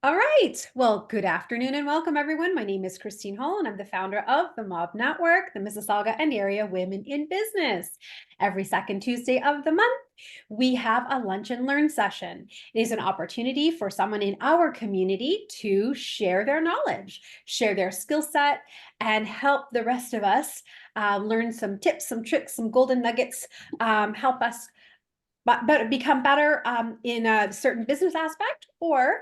All right. Well, good afternoon and welcome, everyone. My name is Christine Hall, and I'm the founder of the MAWB Network, the Mississauga and Area Women in Business. Every second Tuesday of the month, we have a lunch and learn session. It is an opportunity for someone in our community to share their knowledge, share their skill set, and help the rest of us learn some tips, some tricks, some golden nuggets, help us but become better in a certain business aspect or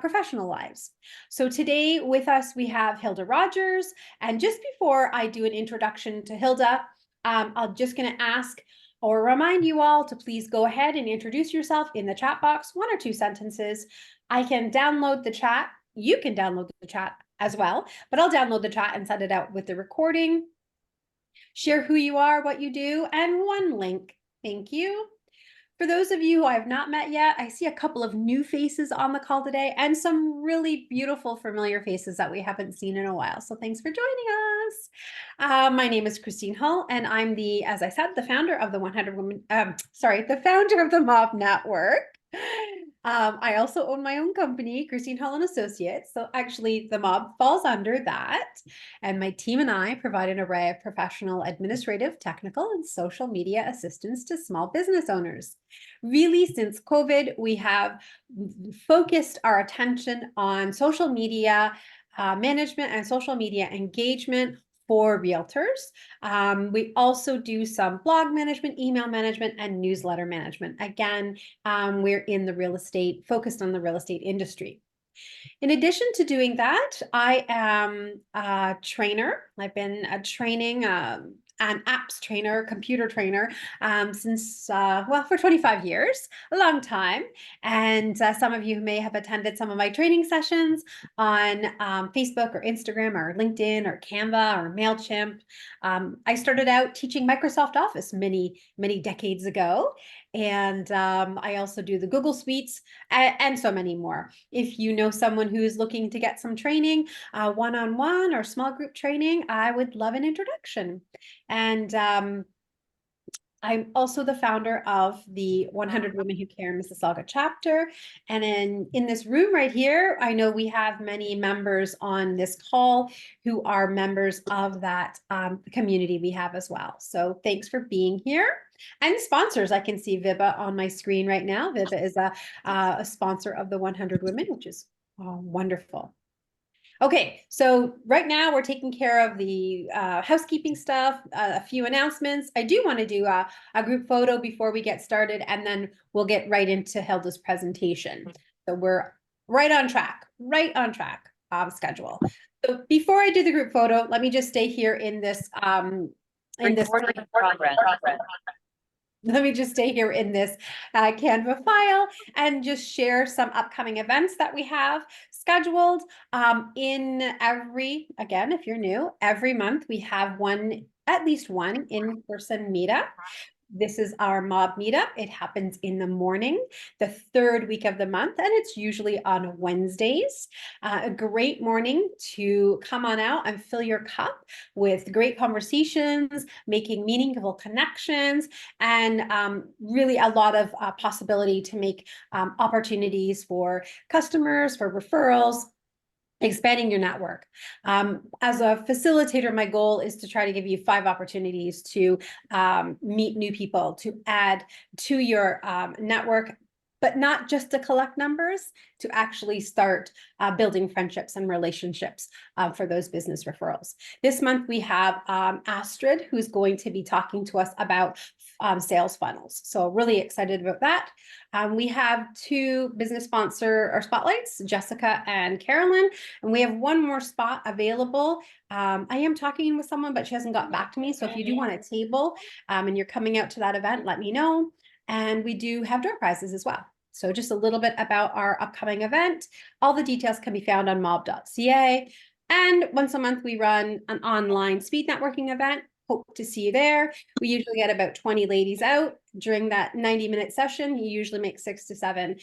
professional lives. So today with us, we have Hilda Rodgers. And just before I do an introduction to Hilda, I'm just going to ask or remind you all to please go ahead and introduce yourself in the chat box, 1 or 2 sentences. I can download the chat. You can download the chat as well, but I'll download the chat and send it out with the recording. Share who you are, what you do, and 1 link. Thank you. For those of you who I have not met yet, I see a couple of new faces on the call today and some really beautiful familiar faces that we haven't seen in a while. So thanks for joining us. My name is Christine Hull, and I'm as I said, the founder of the the founder of the MAWB Network. I also own my own company, Christine Hull and Associates. So actually the MAWB falls under that. And my team and I provide an array of professional, administrative, technical, and social media assistance to small business owners. Really, since COVID, we have focused our attention on social media management and social media engagement for realtors. We also do some blog management, email management, and newsletter management. Again, we're in the focused on the real estate industry. In addition to doing that, I am a trainer. I've been a training an apps trainer, computer trainer since, for 25 years, a long time. And some of you may have attended some of my training sessions on Facebook or Instagram or LinkedIn or Canva or MailChimp. I started out teaching Microsoft Office many, many decades ago. And I also do the Google Suites and so many more. If you know someone who's looking to get some training, one-on-one or small group training, I would love an introduction. And I'm also the founder of the 100 Women Who Care Mississauga chapter. And in this room right here, I know we have many members on this call who are members of that community we have as well. So thanks for being here. And sponsors, I can see Viva on my screen right now. Viva is a sponsor of the 100 Women, which is wonderful. Okay, so right now we're taking care of the housekeeping stuff, a few announcements. I do want to do a group photo before we get started, and then we'll get right into Hilda's presentation. So we're right on track schedule. So before I do the group photo, let me just stay here in this Let me just stay here in this Canva file and just share some upcoming events that we have scheduled. Again, if you're new, every month we have at least one in-person meetup. This is our MAWB meetup. It happens in the morning, the 3rd week of the month, and it's usually on Wednesdays. A great morning to come on out and fill your cup with great conversations, making meaningful connections, and really a lot of possibility to make opportunities for customers, for referrals, expanding your network. As a facilitator, my goal is to try to give you 5 opportunities to meet new people, to add to your network, but not just to collect numbers, to actually start building friendships and relationships for those business referrals. This month, we have Astrid, who's going to be talking to us about sales funnels. So really excited about that. We have 2 business spotlights, Jessica and Carolyn, and we have 1 more spot available. I am talking with someone, but she hasn't got back to me. So if you do want a table and you're coming out to that event, let me know. And we do have door prizes as well. So just a little bit about our upcoming event. All the details can be found on mawb.ca. And once a month, we run an online speed networking event. Hope to see you there. We usually get about 20 ladies out during that 90-minute session. You usually make 6 to 7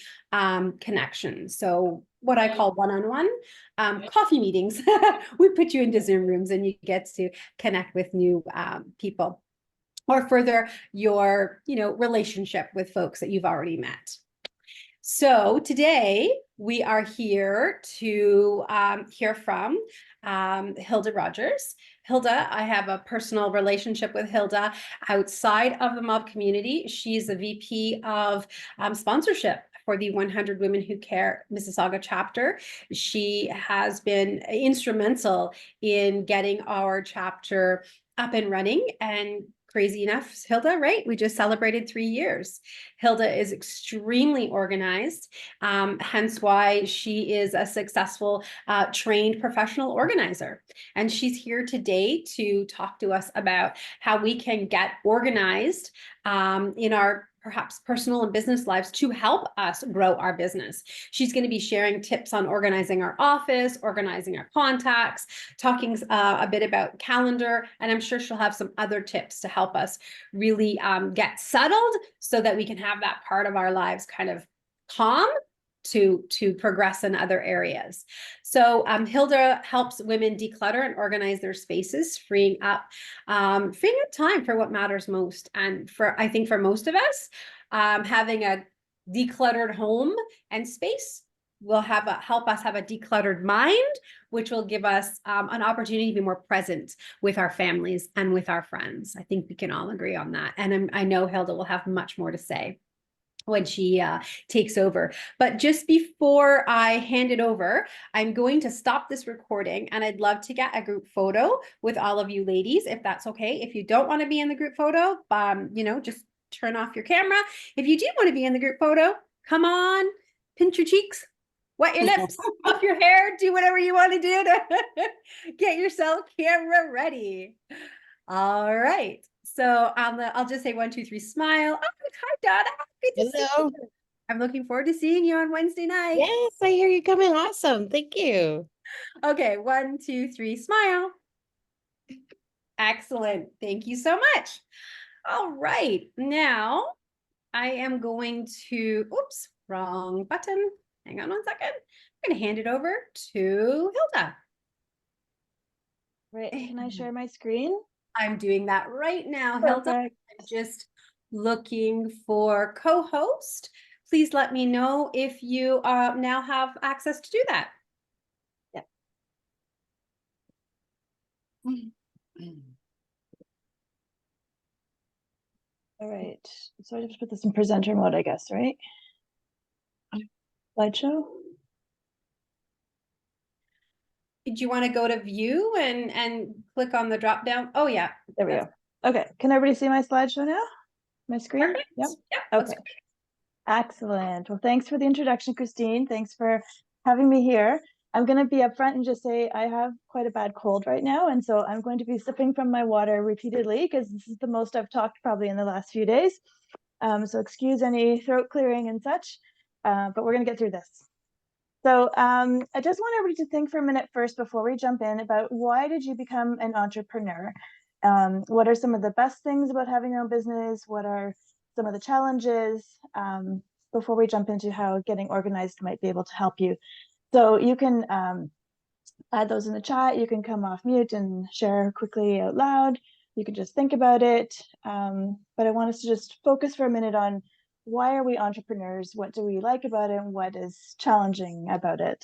connections. So what I call one-on-one coffee meetings. We put you into Zoom rooms and you get to connect with new people or further your relationship with folks that you've already met. So today we are here to hear from Hilda Rodgers. Hilda, I have a personal relationship with Hilda outside of the MAWB community. She's a VP of sponsorship for the 100 Women Who Care Mississauga chapter. She has been instrumental in getting our chapter up and running, and crazy enough, Hilda, right? We just celebrated 3 years. Hilda is extremely organized, hence why she is a successful trained professional organizer. And she's here today to talk to us about how we can get organized in our perhaps personal and business lives to help us grow our business. She's going to be sharing tips on organizing our office, organizing our contacts, talking a bit about calendar, and I'm sure she'll have some other tips to help us really get settled so that we can have that part of our lives kind of calm to progress in other areas. So Hilda helps women declutter and organize their spaces, freeing up time for what matters most. And I think for most of us, having a decluttered home and space will help us have a decluttered mind, which will give us an opportunity to be more present with our families and with our friends. I think we can all agree on that. And I know Hilda will have much more to say when she takes over. But just before I hand it over, I'm going to stop this recording, and I'd love to get a group photo with all of you ladies, if that's okay. If you don't want to be in the group photo, just turn off your camera. If you do want to be in the group photo, come on, pinch your cheeks, wet your lips, puff your hair, do whatever you want to do to get yourself camera ready. All right. So I'll just say 1, 2, 3, smile. Oh, hi, Donna. Good to see you. I'm looking forward to seeing you on Wednesday night. Yes, I hear you coming. Awesome. Thank you. Okay, 1, 2, 3, smile. Excellent. Thank you so much. All right. Now I am going to, oops, wrong button. Hang on 1 second. I'm going to hand it over to Hilda. Right. Can I share my screen? I'm doing that right now, Hilda. I'm just looking for co-host. Please let me know if you now have access to do that. Yeah. All right. So I have to put this in presenter mode, I guess, right? Slideshow. Did you want to go to view and click on the drop down? Oh yeah. There we go. Okay. Can everybody see my slideshow now? My screen? Perfect. Yep. Yeah. Okay. Excellent. Well, thanks for the introduction, Christine. Thanks for having me here. I'm going to be upfront and just say I have quite a bad cold right now. And so I'm going to be sipping from my water repeatedly because this is the most I've talked probably in the last few days. So excuse any throat clearing and such, but we're going to get through this. So I just want everybody to think for a minute first before we jump in about why did you become an entrepreneur? What are some of the best things about having your own business? What are some of the challenges before we jump into how getting organized might be able to help you? So you can add those in the chat. You can come off mute and share quickly out loud. You can just think about it. But I want us to just focus for a minute on why are we entrepreneurs? What do we like about it? And what is challenging about it?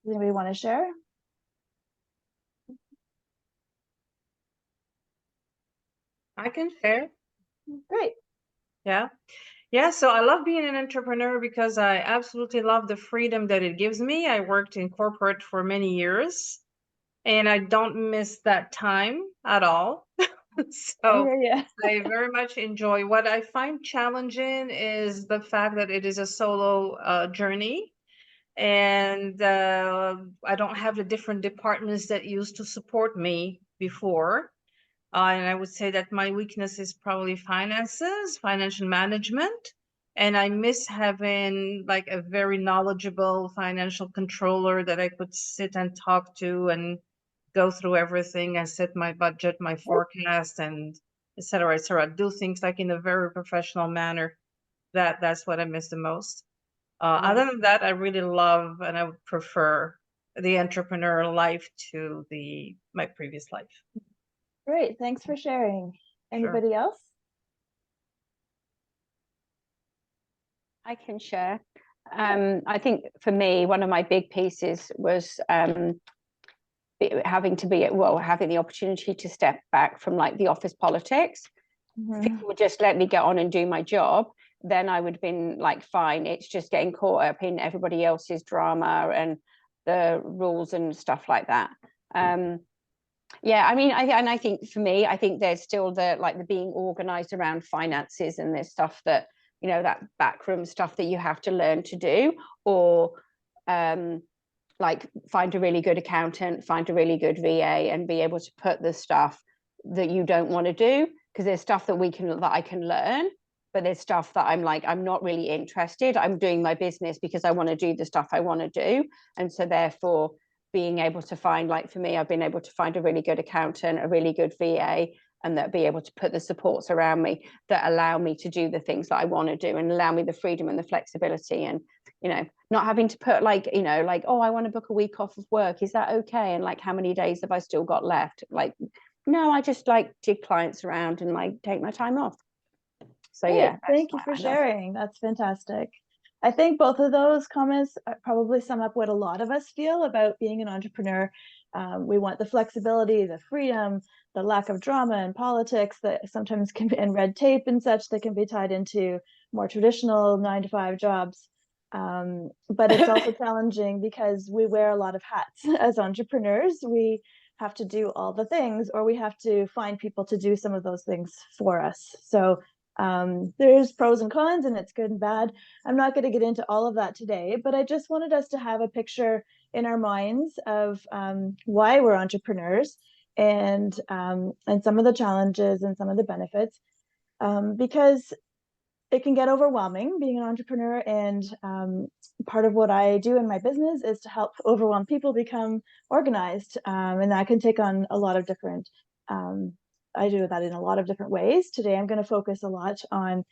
Does anybody want to share? I can share. Great. Yeah, so I love being an entrepreneur because I absolutely love the freedom that it gives me. I worked in corporate for many years and I don't miss that time at all. So I very much enjoy. What I find challenging is the fact that it is a solo journey, and I don't have the different departments that used to support me before. And I would say that my weakness is probably finances, financial management. And I miss having like a very knowledgeable financial controller that I could sit and talk to and go through everything and set my budget, my forecast, and et cetera, et cetera. Do things like in a very professional manner. That's what I miss the most. Other than that, I really love and I would prefer the entrepreneurial life to my previous life. Great. Thanks for sharing. Anybody else? I can share. I think for me, one of my big pieces was having the opportunity to step back from like the office politics. If people would just let me get on and do my job, then I would have been like, fine. It's just getting caught up in everybody else's drama and the rules and stuff like that. Yeah, I mean, I think for me, I think there's still the being organized around finances, and there's stuff that, you know, that backroom stuff that you have to learn to do, or like find a really good accountant, find a really good VA, and be able to put the stuff that you don't want to do, because there's stuff that I can learn, but there's stuff that I'm like, I'm not really interested. I'm doing my business because I want to do the stuff I want to do. And so therefore being able to find, like for me, I've been able to find a really good accountant, a really good VA, and that be able to put the supports around me that allow me to do the things that I want to do and allow me the freedom and the flexibility, and, you know, not having to put like, you know, like, oh, I want to book a week off of work. Is that okay? And like, how many days have I still got left? Like, no, I just like jig clients around and like take my time off. So Great. yeah. Thank you for sharing. That's fantastic. I think both of those comments probably sum up what a lot of us feel about being an entrepreneur. We want the flexibility, the freedom, the lack of drama and politics that sometimes can be, and red tape and such, that can be tied into more traditional 9-to-5 jobs. But it's also challenging because we wear a lot of hats as entrepreneurs. We have to do all the things, or we have to find people to do some of those things for us. So there's pros and cons, and it's good and bad. I'm not going to get into all of that today, but I just wanted us to have a picture in our minds of why we're entrepreneurs, and some of the challenges and some of the benefits, because it can get overwhelming being an entrepreneur. And part of what I do in my business is to help overwhelmed people become organized, and that can take on a lot of different I do that in a lot of different ways. Today, I'm going to focus a lot on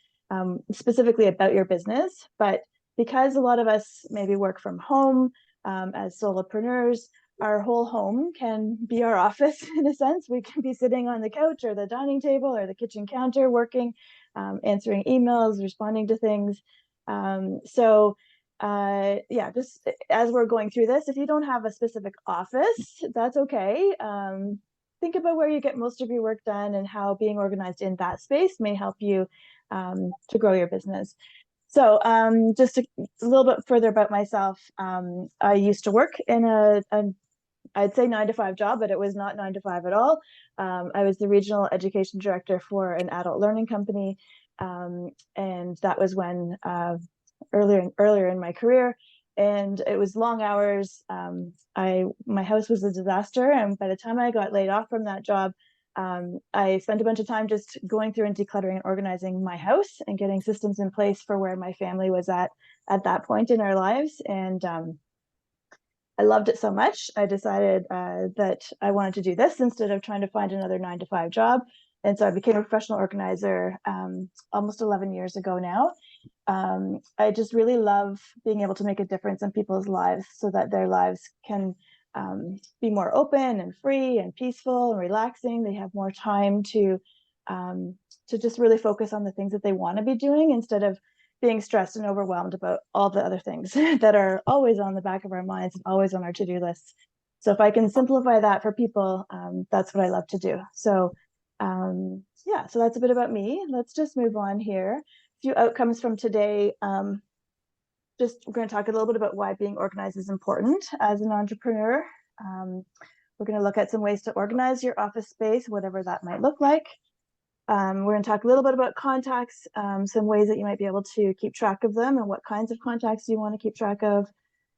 specifically about your business, but because a lot of us maybe work from home as solopreneurs, our whole home can be our office in a sense. We can be sitting on the couch or the dining table or the kitchen counter working, answering emails, responding to things. Yeah, just as we're going through this, if you don't have a specific office, that's okay. Think about where you get most of your work done and how being organized in that space may help you to grow your business. So just a little bit further about myself. I used to work in I'd say 9-to-5 job, but it was not 9-to-5 at all. I was the regional education director for an adult learning company. And that was when earlier in my career. And it was long hours. My house was a disaster. And by the time I got laid off from that job, I spent a bunch of time just going through and decluttering and organizing my house and getting systems in place for where my family was at that point in our lives. And I loved it so much, I decided that I wanted to do this instead of trying to find another 9-to-5 job. And so I became a professional organizer almost 11 years ago now. I just really love being able to make a difference in people's lives so that their lives can be more open and free and peaceful and relaxing. They have more time to just really focus on the things that they want to be doing instead of being stressed and overwhelmed about all the other things that are always on the back of our minds and always on our to-do lists. So if I can simplify that for people, that's what I love to do. So yeah, so that's a bit about me. Let's just move on here. A few outcomes from today. We're going to talk a little bit about why being organized is important as an entrepreneur. We're going to look at some ways to organize your office space, whatever that might look like. We're going to talk a little bit about contacts, some ways that you might be able to keep track of them and what kinds of contacts you want to keep track of,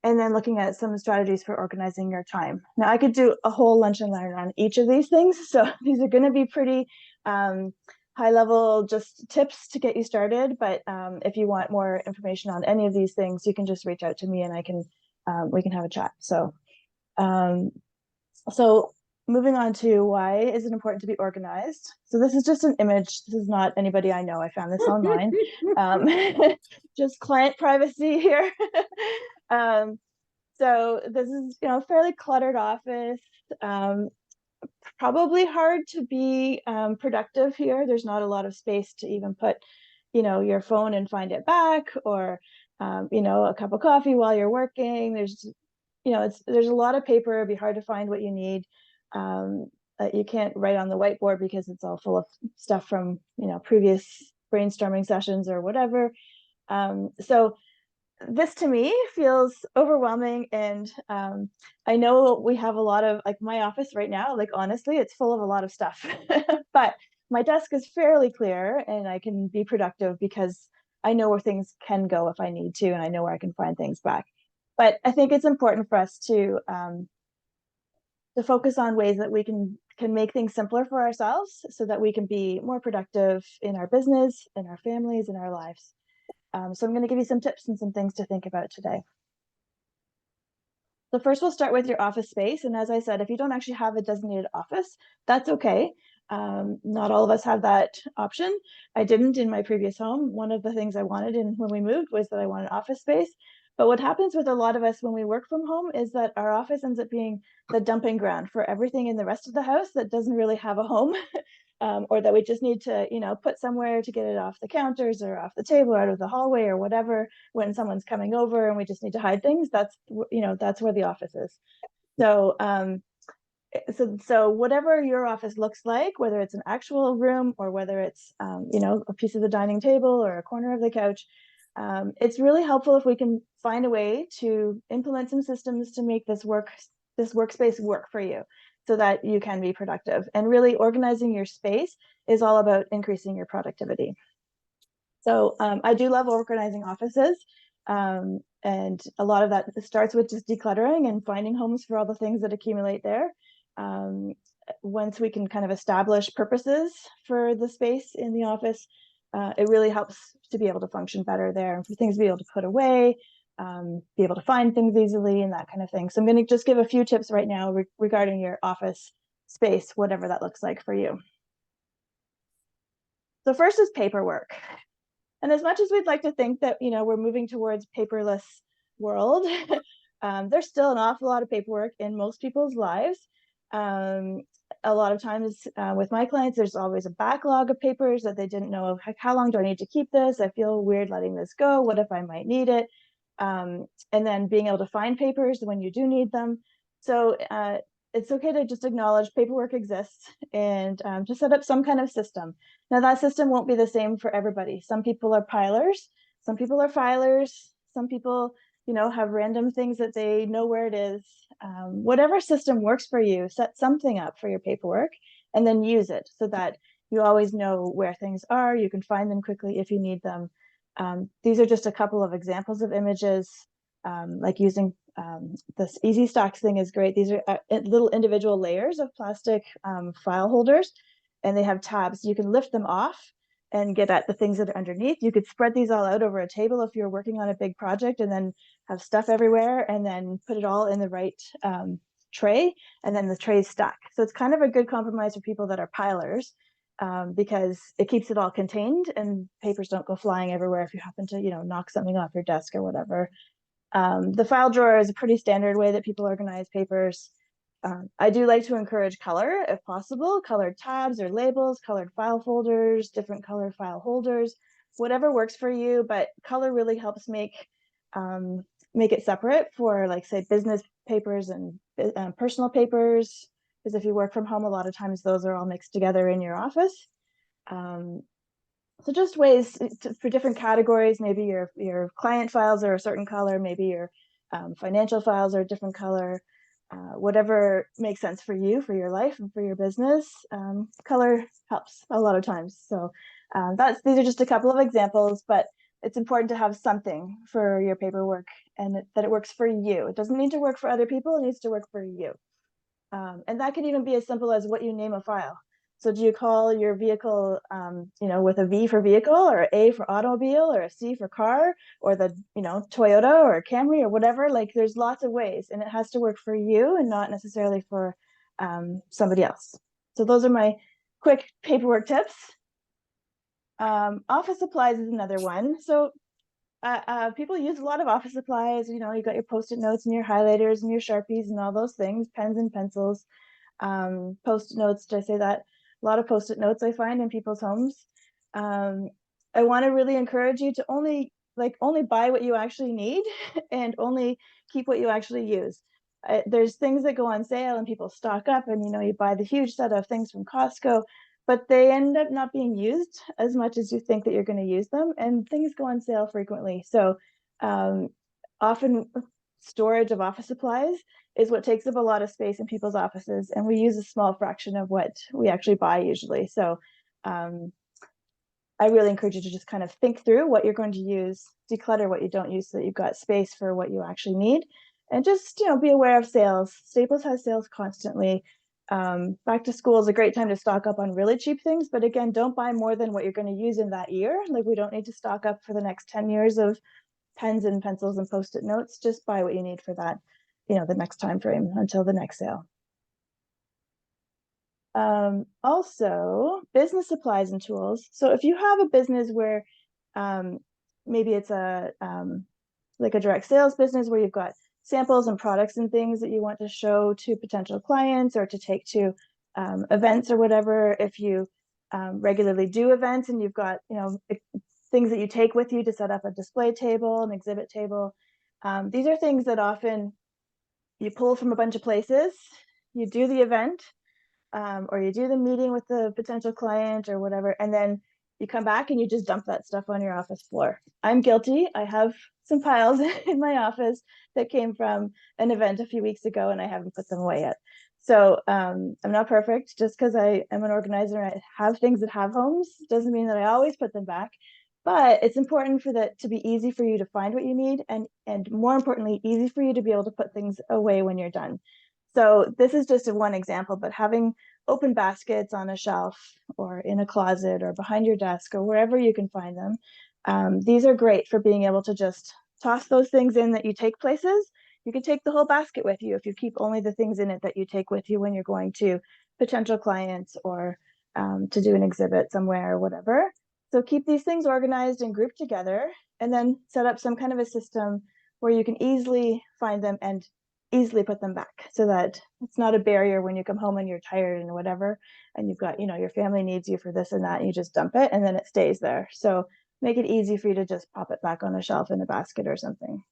and then looking at some strategies for organizing your time. Now, I could do a whole lunch and learn on each of these things, so these are going to be pretty high level, just tips to get you started. But if you want more information on any of these things, you can just reach out to me and we can have a chat. So moving on to why is it important to be organized? So this is just an image. This is not anybody I know. I found this online. Just client privacy here. So this is, fairly cluttered office. Probably hard to be productive here. There's not a lot of space to even put, your phone and find it back, or a cup of coffee while you're working. There's there's a lot of paper. It'd be hard to find what you need. You can't write on the whiteboard because it's all full of stuff from previous brainstorming sessions or whatever. So this to me feels overwhelming, and I know we have a lot of, like, my office right now, like, honestly, it's full of a lot of stuff. But my desk is fairly clear and I can be productive because I know where things can go if I need to, and I know where I can find things back. But I think it's important for us to focus on ways that we can make things simpler for ourselves so that we can be more productive in our business, in our families, in our lives. So I'm going to give you some tips and some things to think about today. So first, we'll start with your office space. And as I said, if you don't actually have a designated office, that's okay. Not all of us have that option. I didn't in my previous home. One of the things I wanted when we moved was that I wanted office space. But what happens with a lot of us when we work from home is that our office ends up being the dumping ground for everything in the rest of the house that doesn't really have a home. Or that we just need to, put somewhere to get it off the counters or off the table or out of the hallway or whatever when someone's coming over and we just need to hide things. That's where the office is. So, so whatever your office looks like, whether it's an actual room or whether it's, a piece of the dining table or a corner of the couch, it's really helpful if we can find a way to implement some systems to make this workspace work for you, so that you can be productive. And really organizing your space is all about increasing your productivity. So I do love organizing offices. And a lot of that starts with just decluttering and finding homes for all the things that accumulate there. Once we can kind of establish purposes for the space in the office, it really helps to be able to function better there and for things to be able to put away, be able to find things easily and that kind of thing. So I'm going to just give a few tips right now regarding your office space, whatever that looks like for you. So first is paperwork. And as much as we'd like to think that, we're moving towards paperless world, there's still an awful lot of paperwork in most people's lives. A lot of times with my clients, there's always a backlog of papers that they didn't know of. How long do I need to keep this? I feel weird letting this go. What if I might need it? And then being able to find papers when you do need them. So it's okay to just acknowledge paperwork exists and to set up some kind of system. Now that system won't be the same for everybody. Some people are pilers, some people are filers, some people, have random things that they know where it is. Whatever system works for you, set something up for your paperwork and then use it so that you always know where things are. You can find them quickly if you need them. These are just a couple of examples of images, like using this Easy Stacks thing is great. These are little individual layers of plastic file holders, and they have tabs. You can lift them off and get at the things that are underneath. You could spread these all out over a table if you're working on a big project and then have stuff everywhere and then put it all in the right tray, and then the trays stack. So it's kind of a good compromise for people that are pilers, because it keeps it all contained and papers don't go flying everywhere if you happen to, knock something off your desk or whatever. The file drawer is a pretty standard way that people organize papers. I do like to encourage color if possible, colored tabs or labels, colored file folders, different color file holders, whatever works for you. But color really helps make it separate for, like, say, business papers and personal papers, because if you work from home, a lot of times those are all mixed together in your office. So just ways for different categories. Maybe your client files are a certain color, maybe your financial files are a different color. Whatever makes sense for you, for your life and for your business, color helps a lot of times. So these are just a couple of examples, but it's important to have something for your paperwork and that it works for you. It doesn't need to work for other people, it needs to work for you. And that can even be as simple as what you name a file. So do you call your vehicle, with a V for vehicle, or A for automobile, or a C for car, or the, Toyota or Camry or whatever? Like, there's lots of ways, and it has to work for you and not necessarily for somebody else. So those are my quick paperwork tips. Office supplies is another one. So people use a lot of office supplies. You got your Post-it notes and your highlighters and your Sharpies and all those things, pens and pencils. Post-it notes, did I say that? A lot of Post-it notes I find in people's homes. I want to really encourage you to only buy what you actually need and only keep what you actually use. There's things that go on sale and people stock up, and you buy the huge set of things from Costco, but they end up not being used as much as you think that you're going to use them, and things go on sale frequently. So often storage of office supplies is what takes up a lot of space in people's offices, and we use a small fraction of what we actually buy usually. So I really encourage you to just kind of think through what you're going to use, declutter what you don't use so that you've got space for what you actually need, and just be aware of sales. Staples has sales constantly. Back to school is a great time to stock up on really cheap things, but again, don't buy more than what you're going to use in that year. Like, we don't need to stock up for the next 10 years of pens and pencils and post-it notes. Just buy what you need for that, the next time frame until the next sale. Also, business supplies and tools. So if you have a business where maybe it's like a direct sales business where you've got samples and products and things that you want to show to potential clients or to take to events or whatever, if you regularly do events and you've got things that you take with you to set up a display table, an exhibit table, these are things that often you pull from a bunch of places. You do the event, or you do the meeting with the potential client or whatever, and then you come back and you just dump that stuff on your office floor. I'm guilty. I have some piles in my office that came from an event a few weeks ago, and I haven't put them away yet. So I'm not perfect. Just because I am an organizer and I have things that have homes doesn't mean that I always put them back. But it's important for that to be easy for you to find what you need, and more importantly, easy for you to be able to put things away when you're done. So this is just one example, but having open baskets on a shelf or in a closet or behind your desk or wherever you can find them, these are great for being able to just toss those things in that you take places. You can take the whole basket with you if you keep only the things in it that you take with you when you're going to potential clients or to do an exhibit somewhere or whatever. So keep these things organized and grouped together, and then set up some kind of a system where you can easily find them and easily put them back, so that it's not a barrier when you come home and you're tired and whatever, and you've got your family needs you for this and that, and you just dump it and then it stays there. So make it easy for you to just pop it back on a shelf in a basket or something.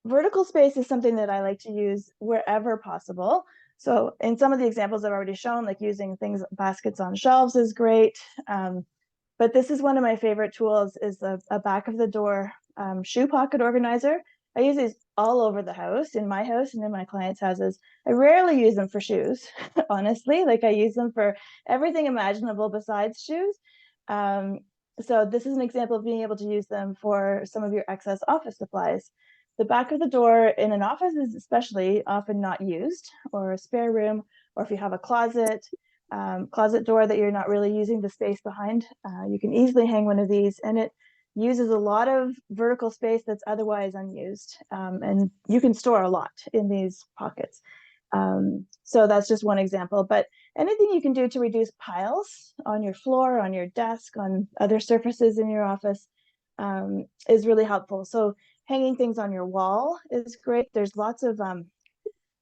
Vertical space is something that I like to use wherever possible. So in some of the examples I've already shown, like using baskets on shelves is great. But this is one of my favorite tools, is a back of the door shoe pocket organizer. I use these all over the house, in my house and in my clients' houses. I rarely use them for shoes, honestly. Like, I use them for everything imaginable besides shoes. So this is an example of being able to use them for some of your excess office supplies. The back of the door in an office is especially often not used, or a spare room, or if you have a closet door that you're not really using the space behind, you can easily hang one of these, and it uses a lot of vertical space that's otherwise unused, and you can store a lot in these pockets. So that's just one example, but anything you can do to reduce piles on your floor, on your desk, on other surfaces in your office is really helpful. So hanging things on your wall is great. There's lots of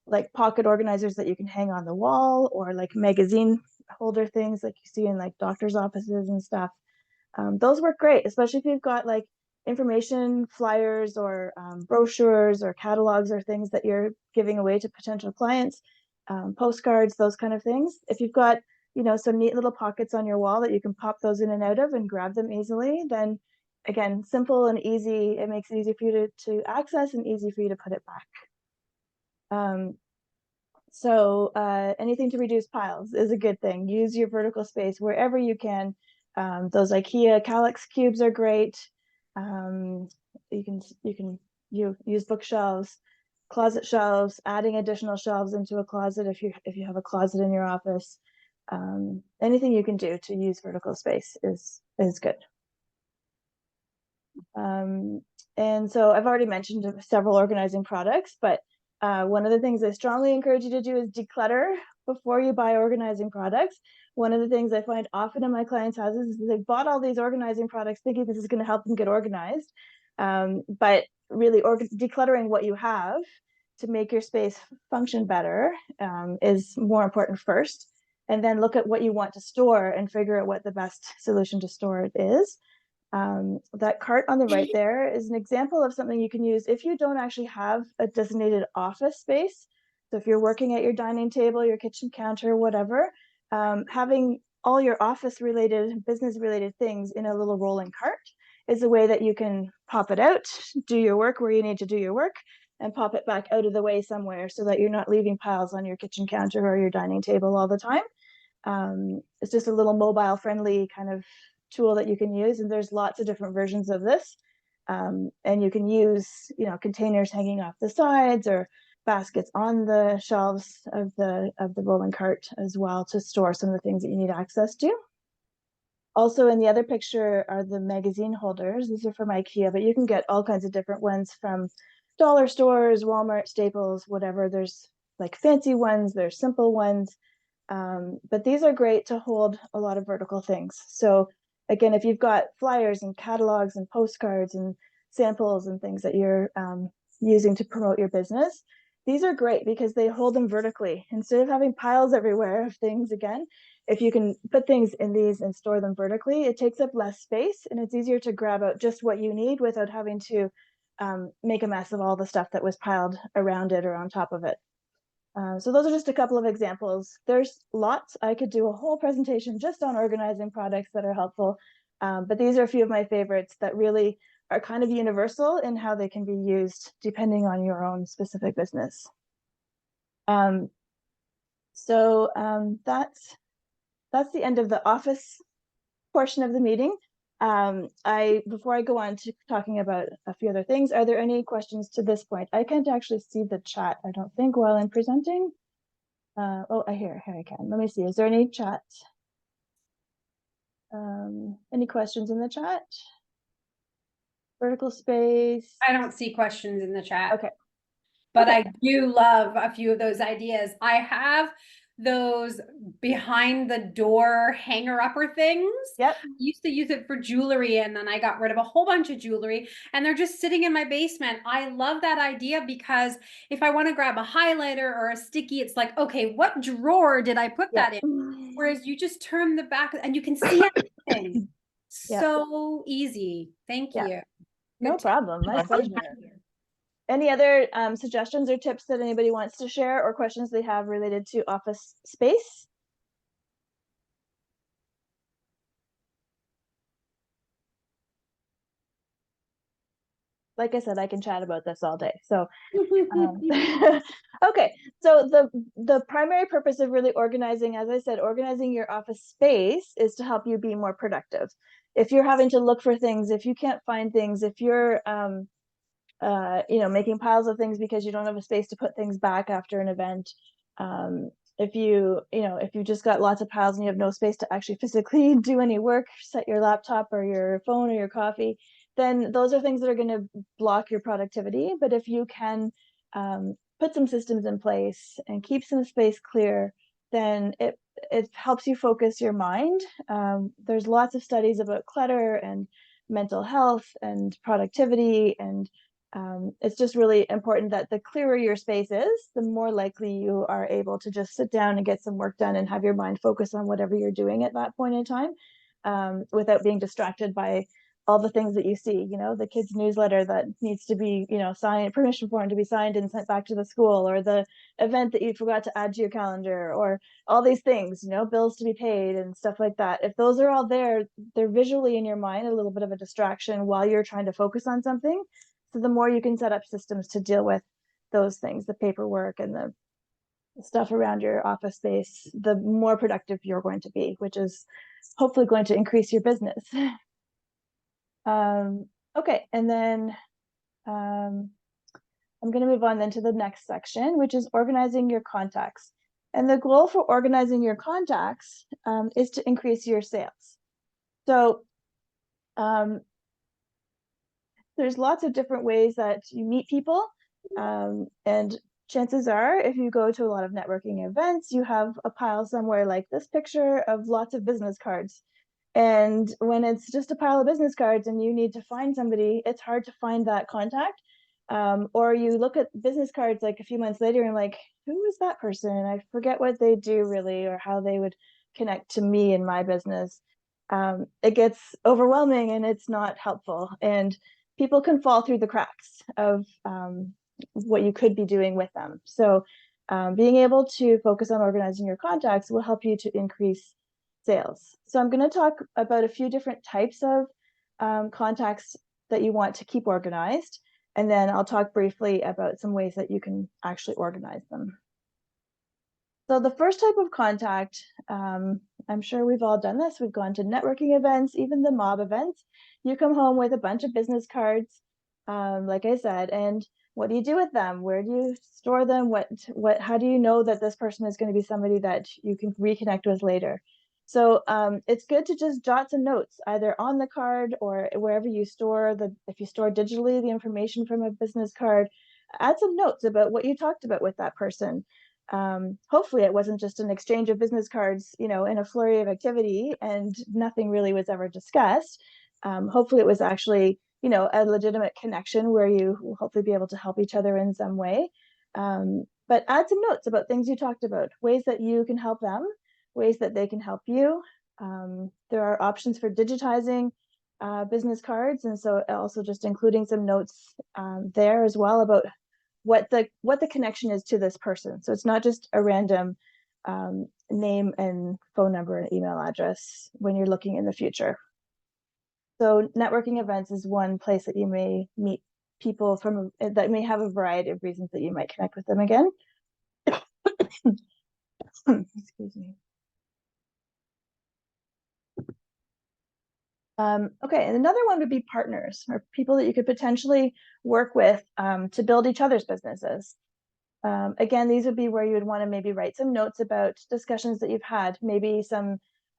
like pocket organizers that you can hang on the wall, or like magazine holder things like you see in like doctor's offices and stuff. Those work great, especially if you've got like information flyers or brochures or catalogs or things that you're giving away to potential clients, postcards, those kind of things. If you've got some neat little pockets on your wall that you can pop those in and out of and grab them easily, then again, simple and easy. It makes it easy for you to access and easy for you to put it back. So anything to reduce piles is a good thing. Use your vertical space wherever you can. Those IKEA Kallax cubes are great. You can use bookshelves, closet shelves, adding additional shelves into a closet if you have a closet in your office. Anything you can do to use vertical space is good. And so I've already mentioned several organizing products, but one of the things I strongly encourage you to do is declutter before you buy organizing products. One of the things I find often in my clients' houses is they've bought all these organizing products thinking this is going to help them get organized. But really decluttering what you have to make your space function better is more important first. and then look at what you want to store and figure out what the best solution to store it is. That cart on the right there is an example of something you can use if you don't actually have a designated office space. So if you're working at your dining table, your kitchen counter, whatever, having all your office related, business related things in a little rolling cart is a way that you can pop it out, do your work where you need to do your work, and pop it back out of the way somewhere so that you're not leaving piles on your kitchen counter or your dining table all the time. It's just a little mobile friendly kind of tool that you can use, and there's lots of different versions of this. And you can use, containers hanging off the sides or baskets on the shelves of the rolling cart as well to store some of the things that you need access to. Also in the other picture are the magazine holders. These are from IKEA, but you can get all kinds of different ones from dollar stores, Walmart, Staples, whatever. There's like fancy ones, there's simple ones. But these are great to hold a lot of vertical things. So again, if you've got flyers and catalogs and postcards and samples and things that you're using to promote your business, these are great because they hold them vertically. Instead of having piles everywhere of things, again, if you can put things in these and store them vertically, it takes up less space and it's easier to grab out just what you need without having to make a mess of all the stuff that was piled around it or on top of it. So those are just a couple of examples. There's lots. I could do a whole presentation just on organizing products that are helpful, but these are a few of my favorites that really are kind of universal in how they can be used depending on your own specific business. So that's the end of the office portion of the meeting. Before I go on to talking about a few other things, are there any questions to this point? I can't actually see the chat, I don't think, while I'm presenting. Here I can. Let me see. Is there any chat? Any questions in the chat? Vertical space. I don't see questions in the chat. Okay. But Okay. I do love a few of those ideas. I have those behind the door hanger upper things. Yep. I used to use it for jewelry, and then I got rid of a whole bunch of jewelry, and they're just sitting in my basement. I love that idea because if I want to grab a highlighter or a sticky, it's like, okay, what drawer did I put that in? Whereas you just turn the back and you can see everything. So easy. Thank you. No problem. My pleasure. Any other suggestions or tips that anybody wants to share or questions they have related to office space? Like I said, I can chat about this all day. So, okay. So the primary purpose of really organizing, as I said, organizing your office space is to help you be more productive. If you're having to look for things, if you can't find things, if you're making piles of things because you don't have a space to put things back after an event, if you just got lots of piles and you have no space to actually physically do any work, set your laptop or your phone or your coffee, then those are things that are going to block your productivity. But if you can put some systems in place and keep some space clear, then it helps you focus your mind. There's lots of studies about clutter and mental health and productivity, and it's just really important that the clearer your space is, the more likely you are able to just sit down and get some work done and have your mind focus on whatever you're doing at that point in time, without being distracted by all the things that you see, the kids' newsletter that needs to be, signed, permission form to be signed and sent back to the school, or the event that you forgot to add to your calendar, or all these things, bills to be paid and stuff like that. If those are all there, they're visually in your mind a little bit of a distraction while you're trying to focus on something. So the more you can set up systems to deal with those things, the paperwork and the stuff around your office space, the more productive you're going to be, which is hopefully going to increase your business. Okay, and then I'm going to move on then to the next section, which is organizing your contacts. And the goal for organizing your contacts is to increase your sales. So there's lots of different ways that you meet people, and chances are if you go to a lot of networking events, you have a pile somewhere like this picture of lots of business cards. And when it's just a pile of business cards and you need to find somebody, it's hard to find that contact. Or you look at business cards like a few months later and like, who is that person? I forget what they do really, or how they would connect to me in my business. It gets overwhelming and it's not helpful. And people can fall through the cracks of what you could be doing with them. So being able to focus on organizing your contacts will help you to increase sales. So I'm going to talk about a few different types of contacts that you want to keep organized. And then I'll talk briefly about some ways that you can actually organize them. So the first type of contact, I'm sure we've all done this. We've gone to networking events, even the MAWB events. You come home with a bunch of business cards, like I said, and what do you do with them? Where do you store them? How do you know that this person is going to be somebody that you can reconnect with later? So it's good to just jot some notes either on the card or wherever you store if you store digitally the information from a business card, add some notes about what you talked about with that person. Hopefully it wasn't just an exchange of business cards, in a flurry of activity and nothing really was ever discussed. Hopefully it was actually, a legitimate connection where you will hopefully be able to help each other in some way. But add some notes about things you talked about, ways that you can help them, ways that they can help you. There are options for digitizing business cards. And so also just including some notes there as well about what the connection is to this person. So it's not just a random name and phone number and email address when you're looking in the future. So networking events is one place that you may meet people that may have a variety of reasons that you might connect with them again. Excuse me. Okay, and another one would be partners, or people that you could potentially work with to build each other's businesses. Again, these would be where you would want to maybe write some notes about discussions that you've had, maybe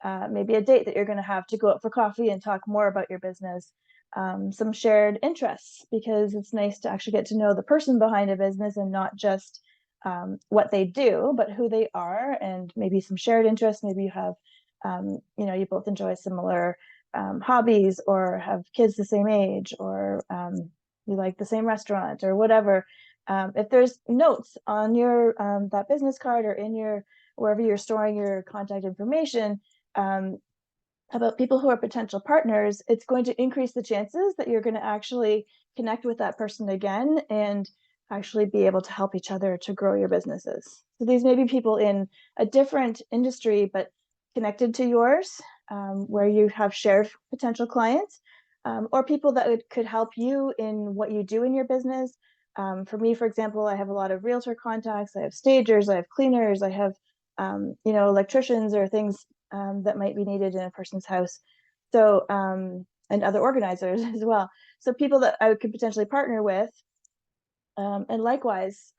a date that you're going to have to go out for coffee and talk more about your business, some shared interests, because it's nice to actually get to know the person behind a business and not just what they do, but who they are, and maybe some shared interests. Maybe you have, you both enjoy similar hobbies or have kids the same age, or you like the same restaurant or whatever. If there's notes on your that business card or in wherever you're storing your contact information about people who are potential partners, it's going to increase the chances that you're going to actually connect with that person again and actually be able to help each other to grow your businesses. So these may be people in a different industry, but connected to yours, where you have shared potential clients, or people that could help you in what you do in your business. For me, for example, I have a lot of realtor contacts. I have stagers, I have cleaners, I have, electricians or things that might be needed in a person's house. So, and other organizers as well. So people that I could potentially partner with. And likewise,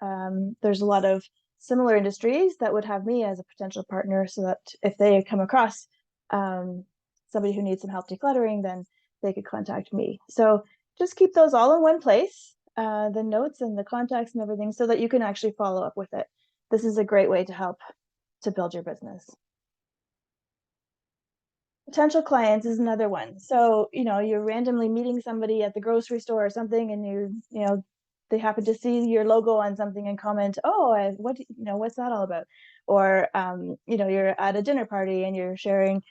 there's a lot of similar industries that would have me as a potential partner, so that if they come across somebody who needs some help decluttering, then they could contact me. So just keep those all in one place, the notes and the contacts and everything, so that you can actually follow up with it. This is a great way to help to build your business. Potential clients is another one. So, you're randomly meeting somebody at the grocery store or something, and they happen to see your logo on something and comment, "Oh, what's that all about?" Or, you're at a dinner party and you're sharing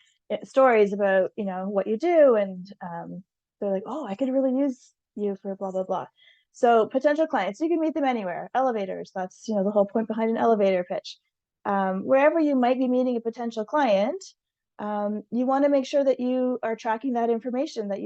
stories about, what you do, and they're like, "Oh, I could really use you for blah, blah, blah." So potential clients, you can meet them anywhere. Elevators, that's, the whole point behind an elevator pitch. Wherever you might be meeting a potential client, you want to make sure that you are tracking that information, that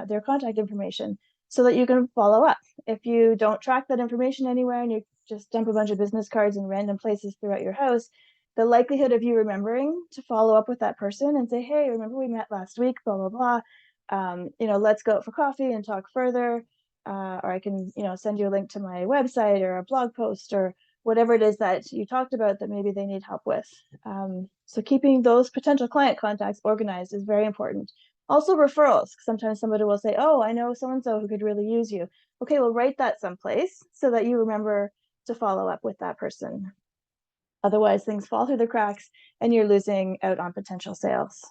their contact information, so that you can follow up. If you don't track that information anywhere and you just dump a bunch of business cards in random places throughout your house, the likelihood of you remembering to follow up with that person and say, "Hey, remember we met last week, blah, blah, blah. Let's go out for coffee and talk further. Or I can, send you a link to my website or a blog post or whatever it is that you talked about that maybe they need help with." So keeping those potential client contacts organized is very important. Also referrals. Sometimes somebody will say, "Oh, I know so-and-so who could really use you." Okay, well, write that someplace so that you remember to follow up with that person. Otherwise, things fall through the cracks and you're losing out on potential sales.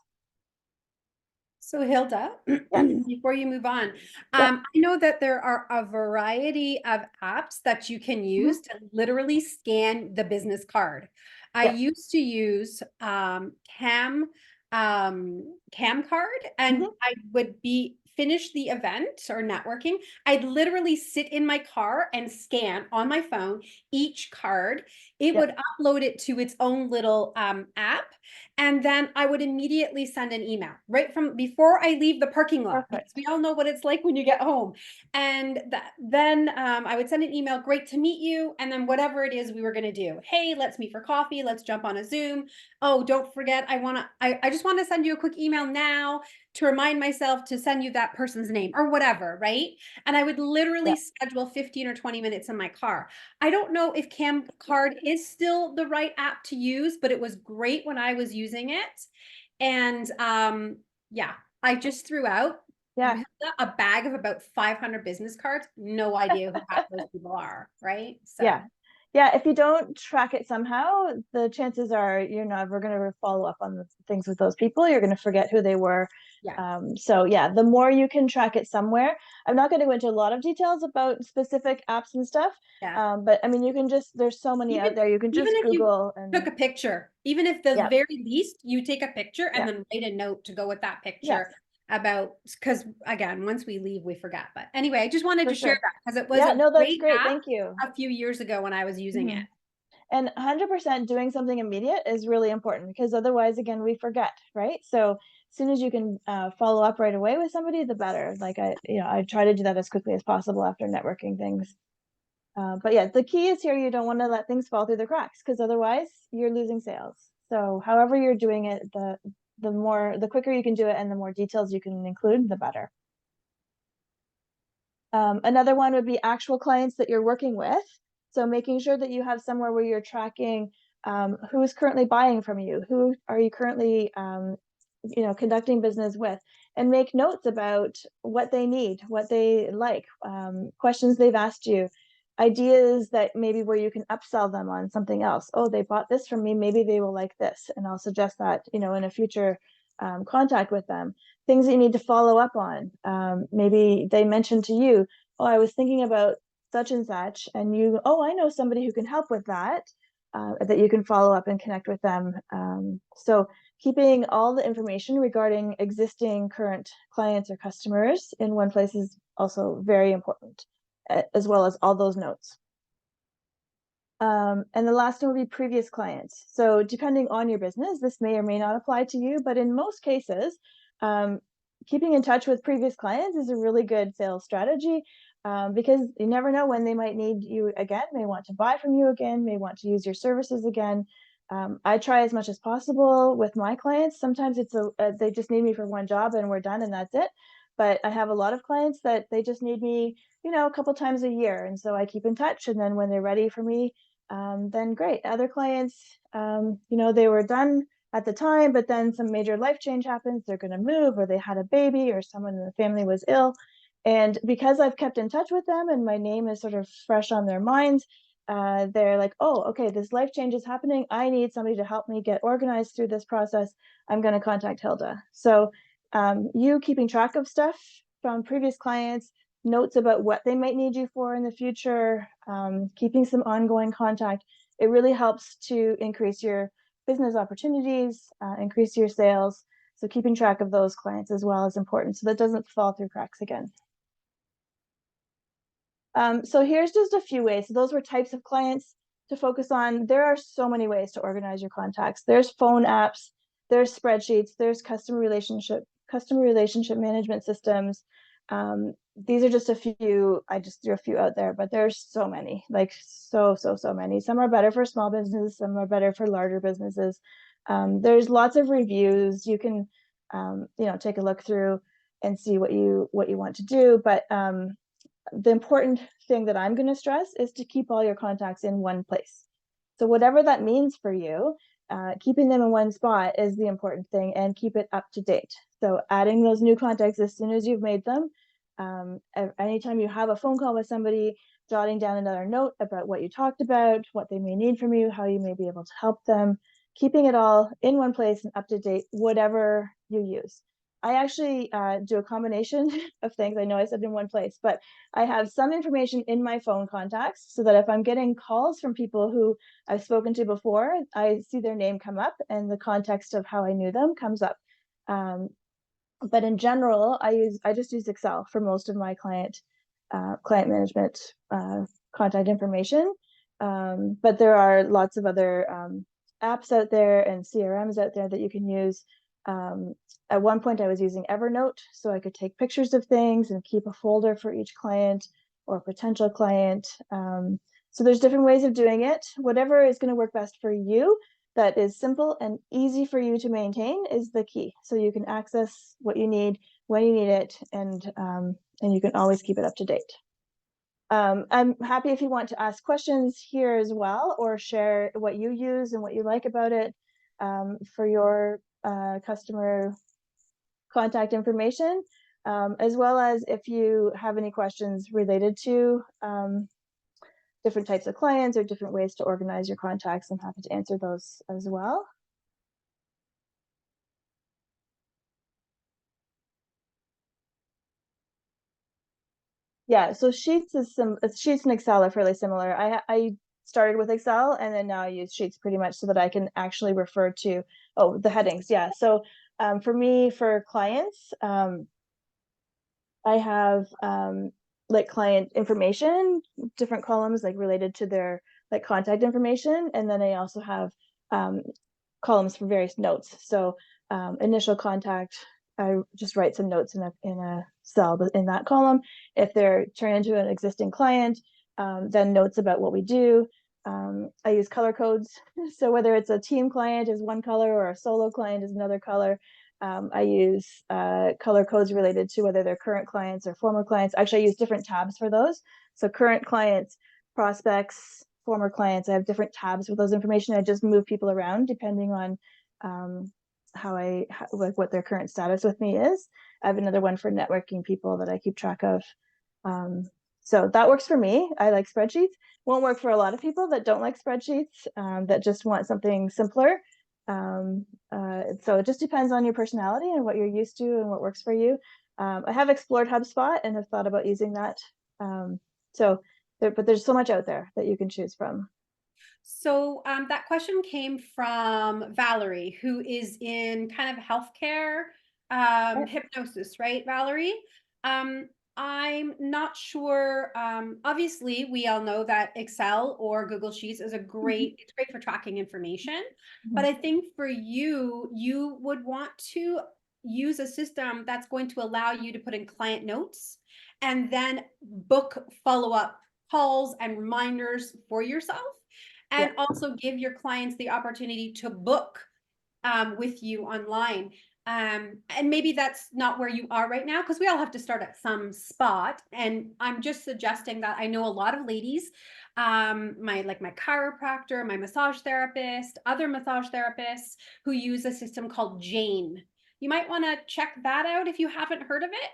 So Hilda, Yeah. before you move on, Yeah. I know that there are a variety of apps that you can use to literally scan the business card. I Yeah. used to use Cam Card, and I would be finish the event or networking. I'd literally sit in my car and scan on my phone each card. It Yep. would upload it to its own little app, and then I would immediately send an email right from before I leave the parking lot, because Perfect. we all know what it's like when you get home. And then I would send an email, great to meet you. And then whatever it is we were going to do, hey, let's meet for coffee. Let's jump on a Zoom. Oh, don't forget, I just want to send you a quick email now to remind myself to send you that person's name or whatever, right? And I would literally Yeah. schedule 15 or 20 minutes in my car. I don't know if Cam Card is still the right app to use, but it was great when I was using it. And yeah, I just threw out Yeah. a bag of about 500 business cards. No idea who half those people are, right? So Yeah. Yeah, if you don't track it somehow, the chances are you're never going to follow up on the things with those people. You're going to forget who they were. yeah. So yeah, the more you can track it somewhere. I'm not going to go into a lot of details about specific apps and stuff. Yeah. But I mean, you can just, there's so many out there. You can Even just if you Google took and a picture, even if the yeah, very least you take a picture and yeah, then write a note to go with that yes, picture about, because again, once we leave, we forget. But anyway, I just wanted for to share sure. that because it was Yeah, a no, that's great great. app Thank you. a few years ago when I was using it. And 100% doing something immediate is really important, because otherwise, again, we forget, right? So as soon as you can follow up right away with somebody, the better. Like I try to do that as quickly as possible after networking things. But yeah, the key is here, you don't want to let things fall through the cracks, because otherwise you're losing sales. So however you're doing it, the quicker you can do it and the more details you can include, the better. Another one would be actual clients that you're working with. So making sure that you have somewhere where you're tracking who's currently buying from you, who are you currently conducting business with, and make notes about what they need, what they like, questions they've asked you, ideas that maybe where you can upsell them on something else. Oh, they bought this from me, maybe they will like this, and I'll suggest that in a future contact with them. Things that you need to follow up on. Maybe they mentioned to you, oh, I was thinking about such and such, and you, oh, I know somebody who can help with that, that you can follow up and connect with them. So keeping all the information regarding existing current clients or customers in one place is also very important, as well as all those notes. And the last one would be previous clients. So depending on your business, this may or may not apply to you, but in most cases, keeping in touch with previous clients is a really good sales strategy, because you never know when they might need you again, may want to buy from you again, may want to use your services again. I try as much as possible with my clients. Sometimes it's they just need me for one job and we're done and that's it. But I have a lot of clients that they just need me, a couple times a year. And so I keep in touch. And then when they're ready for me, then great. Other clients, they were done at the time, but then some major life change happens. They're going to move, or they had a baby, or someone in the family was ill. And because I've kept in touch with them and my name is sort of fresh on their minds, they're like, oh, okay, this life change is happening. I need somebody to help me get organized through this process. I'm going to contact Hilda. So you keeping track of stuff from previous clients, notes about what they might need you for in the future, keeping some ongoing contact, it really helps to increase your business opportunities, increase your sales. So keeping track of those clients as well is important, so that doesn't fall through cracks again. So here's just a few ways. So those were types of clients to focus on. There are so many ways to organize your contacts. There's phone apps, there's spreadsheets, there's customer relationship management systems. These are just a few. I just threw a few out there, but there's so many, like so many. Some are better for small businesses, some are better for larger businesses. There's lots of reviews. You can take a look through and see what you want to do. But the important thing that I'm going to stress is to keep all your contacts in one place. So whatever that means for you, keeping them in one spot is the important thing, and keep it up to date. So adding those new contacts as soon as you've made them. Anytime you have a phone call with somebody, jotting down another note about what you talked about, what they may need from you, how you may be able to help them, keeping it all in one place and up to date, whatever you use. I actually do a combination of things. I know I said in one place, but I have some information in my phone contacts so that if I'm getting calls from people who I've spoken to before, I see their name come up and the context of how I knew them comes up. But in general, I just use Excel for most of my client management contact information. But there are lots of other apps out there and CRMs out there that you can use. At one point I was using Evernote, so I could take pictures of things and keep a folder for each client or potential client. So there's different ways of doing it. Whatever is going to work best for you, that is simple and easy for you to maintain, is the key. So you can access what you need when you need it, and you can always keep it up to date. I'm happy if you want to ask questions here as well, or share what you use and what you like about it for your customer contact information, as well as if you have any questions related to different types of clients or different ways to organize your contacts. I'm happy to answer those as well. Yeah, so Sheets and Excel are fairly similar. I started with Excel and then now I use Sheets pretty much so that I can actually refer to the headings. Yeah, so for me, for clients, I have like client information, different columns like related to their like contact information, and then I also have columns for various notes. So initial contact, I just write some notes in a cell in that column. If they're turned into an existing client, then notes about what we do. I use color codes. So whether it's a team client is one color or a solo client is another color. I use color codes related to whether they're current clients or former clients. Actually, I use different tabs for those. So current clients, prospects, former clients, I have different tabs with those information. I just move people around depending on like what their current status with me is. I have another one for networking people that I keep track of. So that works for me. I like spreadsheets. Won't work for a lot of people that don't like spreadsheets, that just want something simpler. So it just depends on your personality and what you're used to and what works for you. I have explored HubSpot and have thought about using that. But there's so much out there that you can choose from. So that question came from Valerie, who is in kind of healthcare hypnosis, right, Valerie? I'm not sure. Obviously, we all know that Excel or Google Sheets is it's great for tracking information. But I think for you, you would want to use a system that's going to allow you to put in client notes and then book follow-up calls and reminders for yourself. And also give your clients the opportunity to book with you online. And maybe that's not where you are right now, because we all have to start at some spot. And I'm just suggesting that I know a lot of ladies, my chiropractor, my massage therapist, other massage therapists who use a system called Jane. You might want to check that out if you haven't heard of it.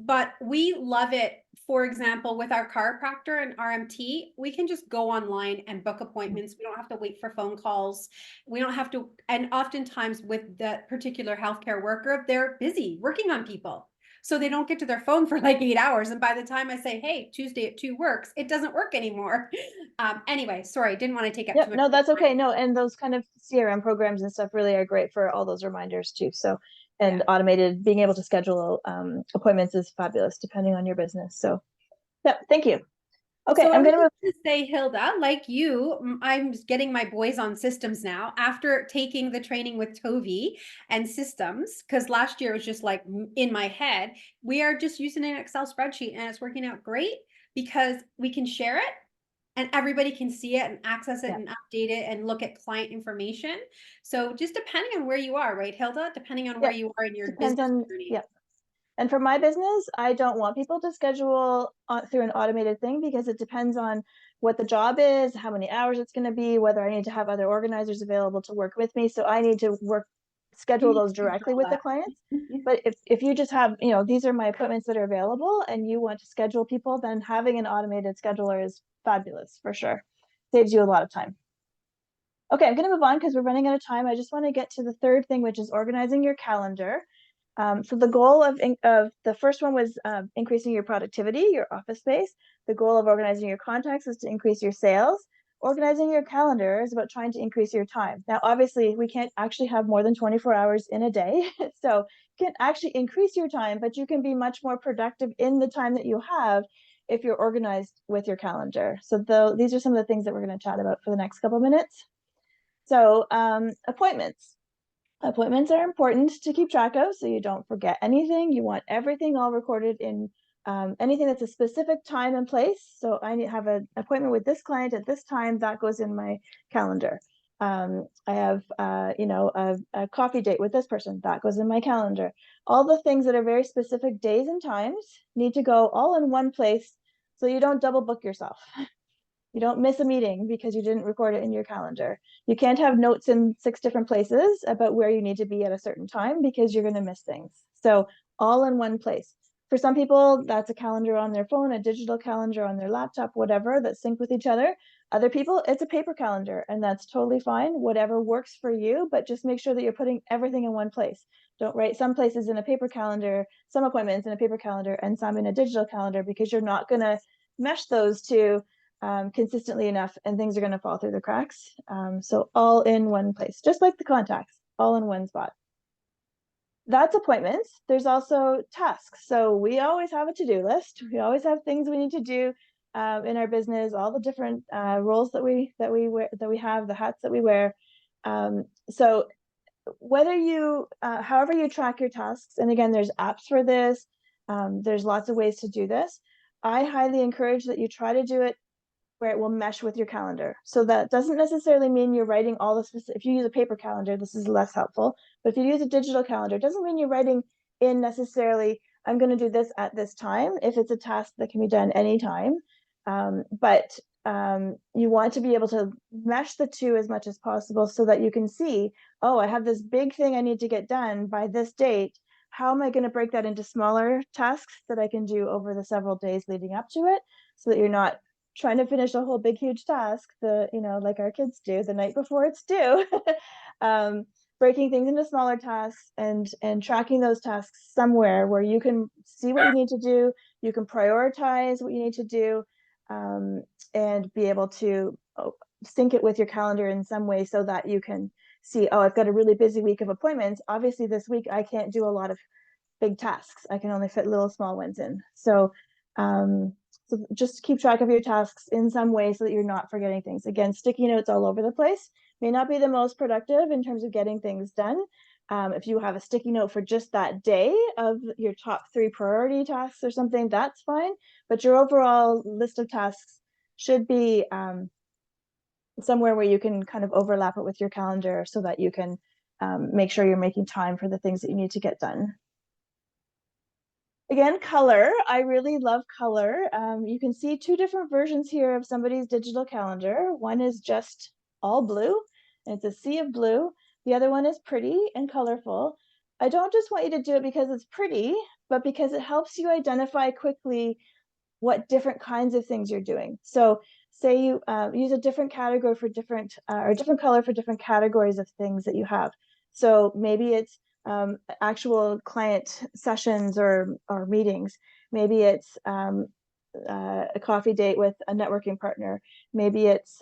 But we love it. For example, with our chiropractor and RMT, we can just go online and book appointments. We don't have to wait for phone calls. We don't have to, and oftentimes with that particular healthcare worker, they're busy working on people. So they don't get to their phone for like 8 hours. And by the time I say, hey, Tuesday at 2 works, it doesn't work anymore. Anyway, sorry, didn't want to take up too much. No, that's okay. No, and those kind of CRM programs and stuff really are great for all those reminders too. So, and automated, being able to schedule appointments is fabulous depending on your business. So, yeah, thank you. Okay, so I'm going to say, Hilda, like you, I'm getting my boys on systems now after taking the training with Tovi and systems, because last year it was just like in my head. We are just using an Excel spreadsheet and it's working out great because we can share it and everybody can see it and access it and update it and look at client information. So just depending on where you are, right, Hilda? Depending on where you are in your business journey. And for my business, I don't want people to schedule through an automated thing because it depends on what the job is, how many hours it's going to be, whether I need to have other organizers available to work with me. So I need to schedule those directly with the clients. But if you just have, these are my appointments that are available and you want to schedule people, then having an automated scheduler is fabulous for sure. Saves you a lot of time. Okay, I'm going to move on because we're running out of time. I just want to get to the third thing, which is organizing your calendar. So the goal of the first one was increasing your productivity, your office space. The goal of organizing your contacts is to increase your sales. Organizing your calendar is about trying to increase your time. Now, obviously, we can't actually have more than 24 hours in a day. So you can actually increase your time, but you can be much more productive in the time that you have if you're organized with your calendar. So these are some of the things that we're going to chat about for the next couple of minutes. So appointments. Appointments are important to keep track of so you don't forget anything. You want everything all recorded in anything that's a specific time and place. So I have an appointment with this client at this time, that goes in my calendar. I have, a coffee date with this person, that goes in my calendar. All the things that are very specific days and times need to go all in one place so you don't double book yourself. You don't miss a meeting because you didn't record it in your calendar. You can't have notes in 6 different places about where you need to be at a certain time because you're going to miss things. So all in one place. For some people, that's a calendar on their phone, a digital calendar on their laptop, whatever, that sync with each other. Other people, it's a paper calendar, and that's totally fine. Whatever works for you, but just make sure that you're putting everything in one place. Don't write some places in a paper calendar, some appointments in a paper calendar, and some in a digital calendar, because you're not going to mesh those two consistently enough, and things are going to fall through the cracks. So all in one place, just like the contacts, all in one spot. That's appointments. There's also tasks. So we always have a to-do list. We always have things we need to do in our business, all the different roles that we have, the hats that we wear. So whether you, however you track your tasks, and again, there's apps for this. There's lots of ways to do this. I highly encourage that you try to do it where it will mesh with your calendar. So that doesn't necessarily mean you're writing all the specific, if you use a paper calendar, this is less helpful. But if you use a digital calendar, it doesn't mean you're writing in necessarily, I'm going to do this at this time, if it's a task that can be done anytime. But you want to be able to mesh the two as much as possible so that you can see, oh, I have this big thing I need to get done by this date. How am I going to break that into smaller tasks that I can do over the several days leading up to it, so that you're not trying to finish a whole big huge task, like our kids do the night before it's due. Breaking things into smaller tasks and tracking those tasks somewhere where you can see what you need to do, you can prioritize what you need to do, and be able to sync it with your calendar in some way so that you can see, oh, I've got a really busy week of appointments. Obviously this week I can't do a lot of big tasks. I can only fit little small ones in. So just keep track of your tasks in some way so that you're not forgetting things. Again, sticky notes all over the place may not be the most productive in terms of getting things done. If you have a sticky note for just that day of your top 3 priority tasks or something, that's fine. But your overall list of tasks should be somewhere where you can kind of overlap it with your calendar so that you can make sure you're making time for the things that you need to get done. Again, color. I really love color. You can see 2 different versions here of somebody's digital calendar. One is just all blue, and it's a sea of blue. The other one is pretty and colorful. I don't just want you to do it because it's pretty, but because it helps you identify quickly what different kinds of things you're doing. So say you use a different category for different, or a different color for different categories of things that you have. So maybe it's actual client sessions or meetings. Maybe it's a coffee date with a networking partner. Maybe it's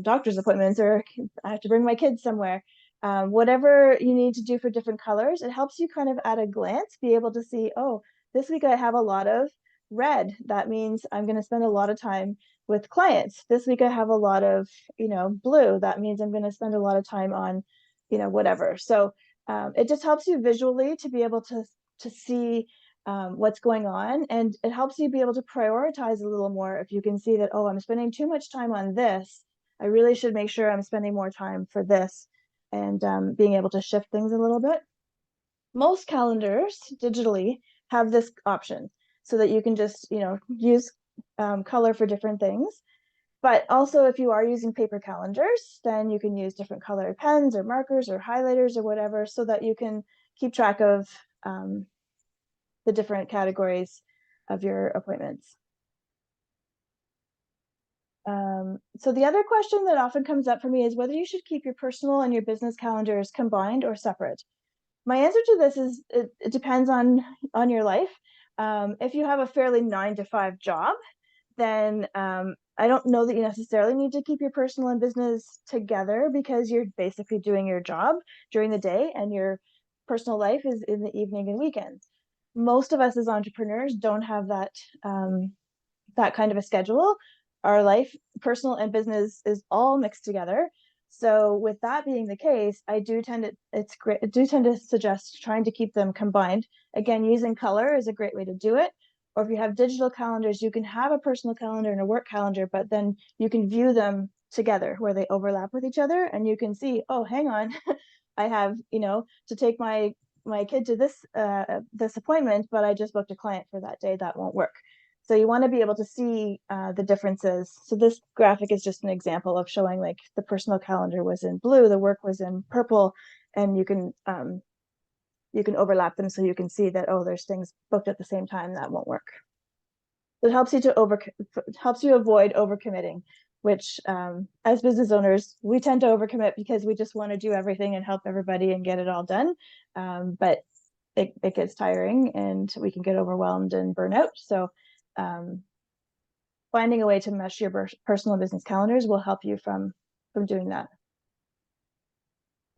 doctor's appointments, or I have to bring my kids somewhere. Whatever you need to do for different colors, it helps you kind of at a glance be able to see, oh, this week I have a lot of red. That means I'm going to spend a lot of time with clients. This week I have a lot of blue. That means I'm going to spend a lot of time on whatever. So it just helps you visually to be able to see what's going on, and it helps you be able to prioritize a little more if you can see that, oh, I'm spending too much time on this. I really should make sure I'm spending more time for this, and being able to shift things a little bit. Most calendars digitally have this option so that you can just use color for different things. But also, if you are using paper calendars, then you can use different colored pens or markers or highlighters or whatever, so that you can keep track of the different categories of your appointments. So the other question that often comes up for me is whether you should keep your personal and your business calendars combined or separate. my answer to this is it depends on your life. If you have a fairly 9-to-5 job, then I don't know that you necessarily need to keep your personal and business together, because you're basically doing your job during the day and your personal life is in the evening and weekends. Most of us as entrepreneurs don't have that that kind of a schedule. Our life, personal and business, is all mixed together. So with that being the case, I do tend to suggest trying to keep them combined. Again, using color is a great way to do it. Or if you have digital calendars, you can have a personal calendar and a work calendar, but then you can view them together where they overlap with each other, and you can see, oh, hang on, I have, to take my kid to this appointment, but I just booked a client for that day. That won't work. So you want to be able to see the differences. So this graphic is just an example of showing, like, the personal calendar was in blue, the work was in purple, and you can overlap them so you can see that, oh, there's things booked at the same time. That won't work. It helps you avoid overcommitting, which as business owners, we tend to overcommit because we just want to do everything and help everybody and get it all done. But it gets tiring and we can get overwhelmed and burn out. So finding a way to mesh your personal business calendars will help you from doing that.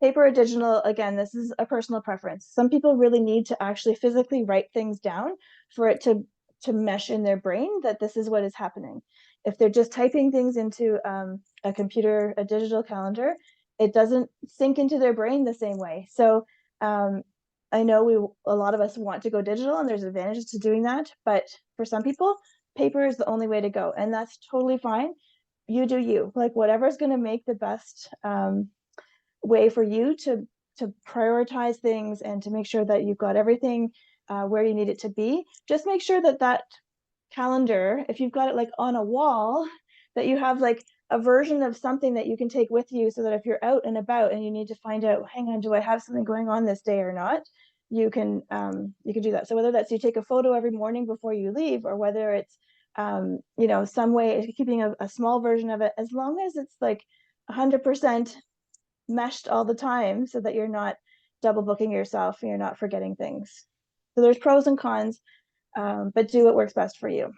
Paper or digital, again, this is a personal preference. Some people really need to actually physically write things down for it to mesh in their brain that this is what is happening. If they're just typing things into a computer, a digital calendar, it doesn't sink into their brain the same way. So I know a lot of us want to go digital, and there's advantages to doing that, but for some people, paper is the only way to go, and that's totally fine. You do you, like, whatever is going to make the best way for you to prioritize things and to make sure that you've got everything where you need it to be. Just make sure that calendar, if you've got it like on a wall, that you have like a version of something that you can take with you, so that if you're out and about and you need to find out, hang on, do I have something going on this day or not, you can do that. So whether that's you take a photo every morning before you leave, or whether it's some way keeping a small version of it, as long as it's like 100% meshed all the time, so that you're not double booking yourself and you're not forgetting things. So there's pros and cons, but do what works best for you.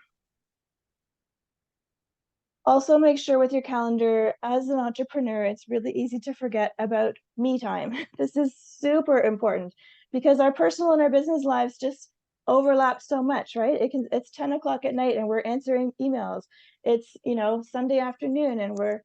Also, make sure with your calendar, as an entrepreneur, it's really easy to forget about me time. This is super important because our personal and our business lives just overlap so much, right? It's 10 o'clock at night and we're answering emails. It's, Sunday afternoon and we're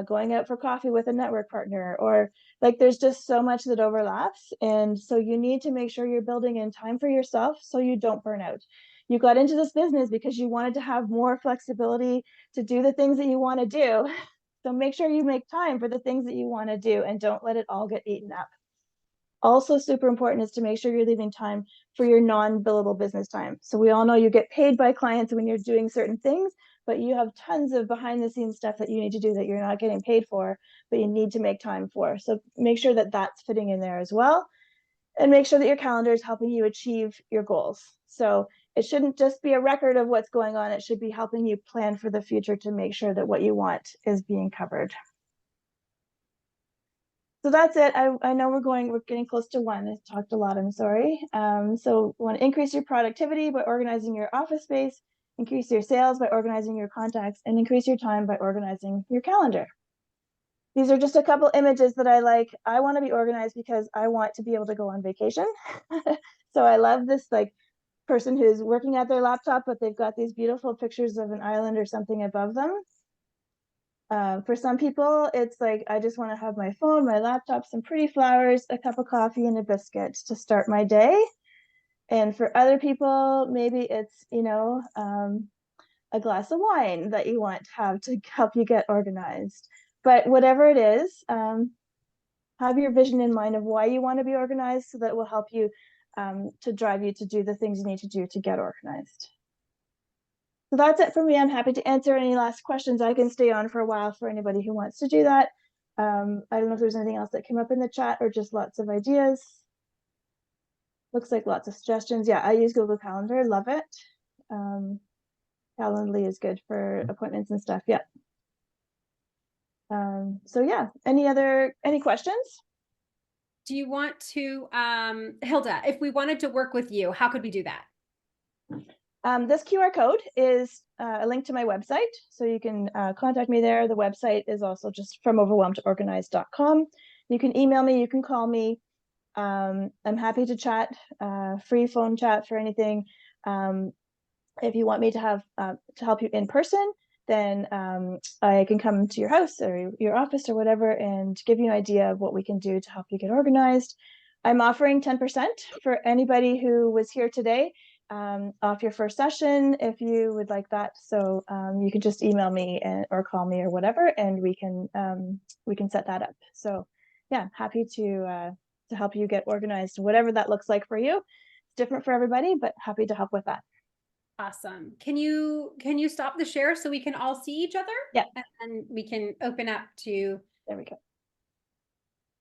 going out for coffee with a network partner, or like there's just so much that overlaps. And so you need to make sure you're building in time for yourself so you don't burn out. You got into this business because you wanted to have more flexibility to do the things that you want to do. So make sure you make time for the things that you want to do and don't let it all get eaten up. Also super important is to make sure you're leaving time for your non-billable business time. So we all know you get paid by clients when you're doing certain things, but you have tons of behind the scenes stuff that you need to do that you're not getting paid for, but you need to make time for. So make sure that that's fitting in there as well. And make sure that your calendar is helping you achieve your goals. So it shouldn't just be a record of what's going on. It should be helping you plan for the future to make sure that what you want is being covered. So that's it. I know we're getting close to 1. I talked a lot, I'm sorry. So we want to increase your productivity by organizing your office space, increase your sales by organizing your contacts, and increase your time by organizing your calendar. These are just a couple images that I like. I want to be organized because I want to be able to go on vacation. So I love this like person who's working at their laptop, but they've got these beautiful pictures of an island or something above them. For some people, it's like, I just want to have my phone, my laptop, some pretty flowers, a cup of coffee, and a biscuit to start my day. And for other people, maybe it's, a glass of wine that you want to have to help you get organized. But whatever it is, have your vision in mind of why you want to be organized, so that it will help you to drive you to do the things you need to do to get organized. So that's it for me. I'm happy to answer any last questions. I can stay on for a while for anybody who wants to do that. I don't know if there's anything else that came up in the chat or just lots of ideas. Looks like lots of suggestions. Yeah, I use Google Calendar, love it. Calendly is good for appointments and stuff. Yeah. So yeah, any questions? Do you want to, Hilda, if we wanted to work with you, how could we do that? This QR code is a link to my website, so you can contact me there. The website is also just FromOverwhelmedToOrganized.com. You can email me, you can call me. I'm happy to chat, free phone chat for anything. If you want me to have to help you in person, then I can come to your house or your office or whatever and give you an idea of what we can do to help you get organized. I'm offering 10% for anybody who was here today off your first session if you would like that. So you can just email me or call me or whatever, and we can set that up. So yeah, happy to help you get organized, whatever that looks like for you. It's different for everybody, but happy to help with that. Awesome. Can you stop the share so we can all see each other? Yeah. And we can open up to. There we go.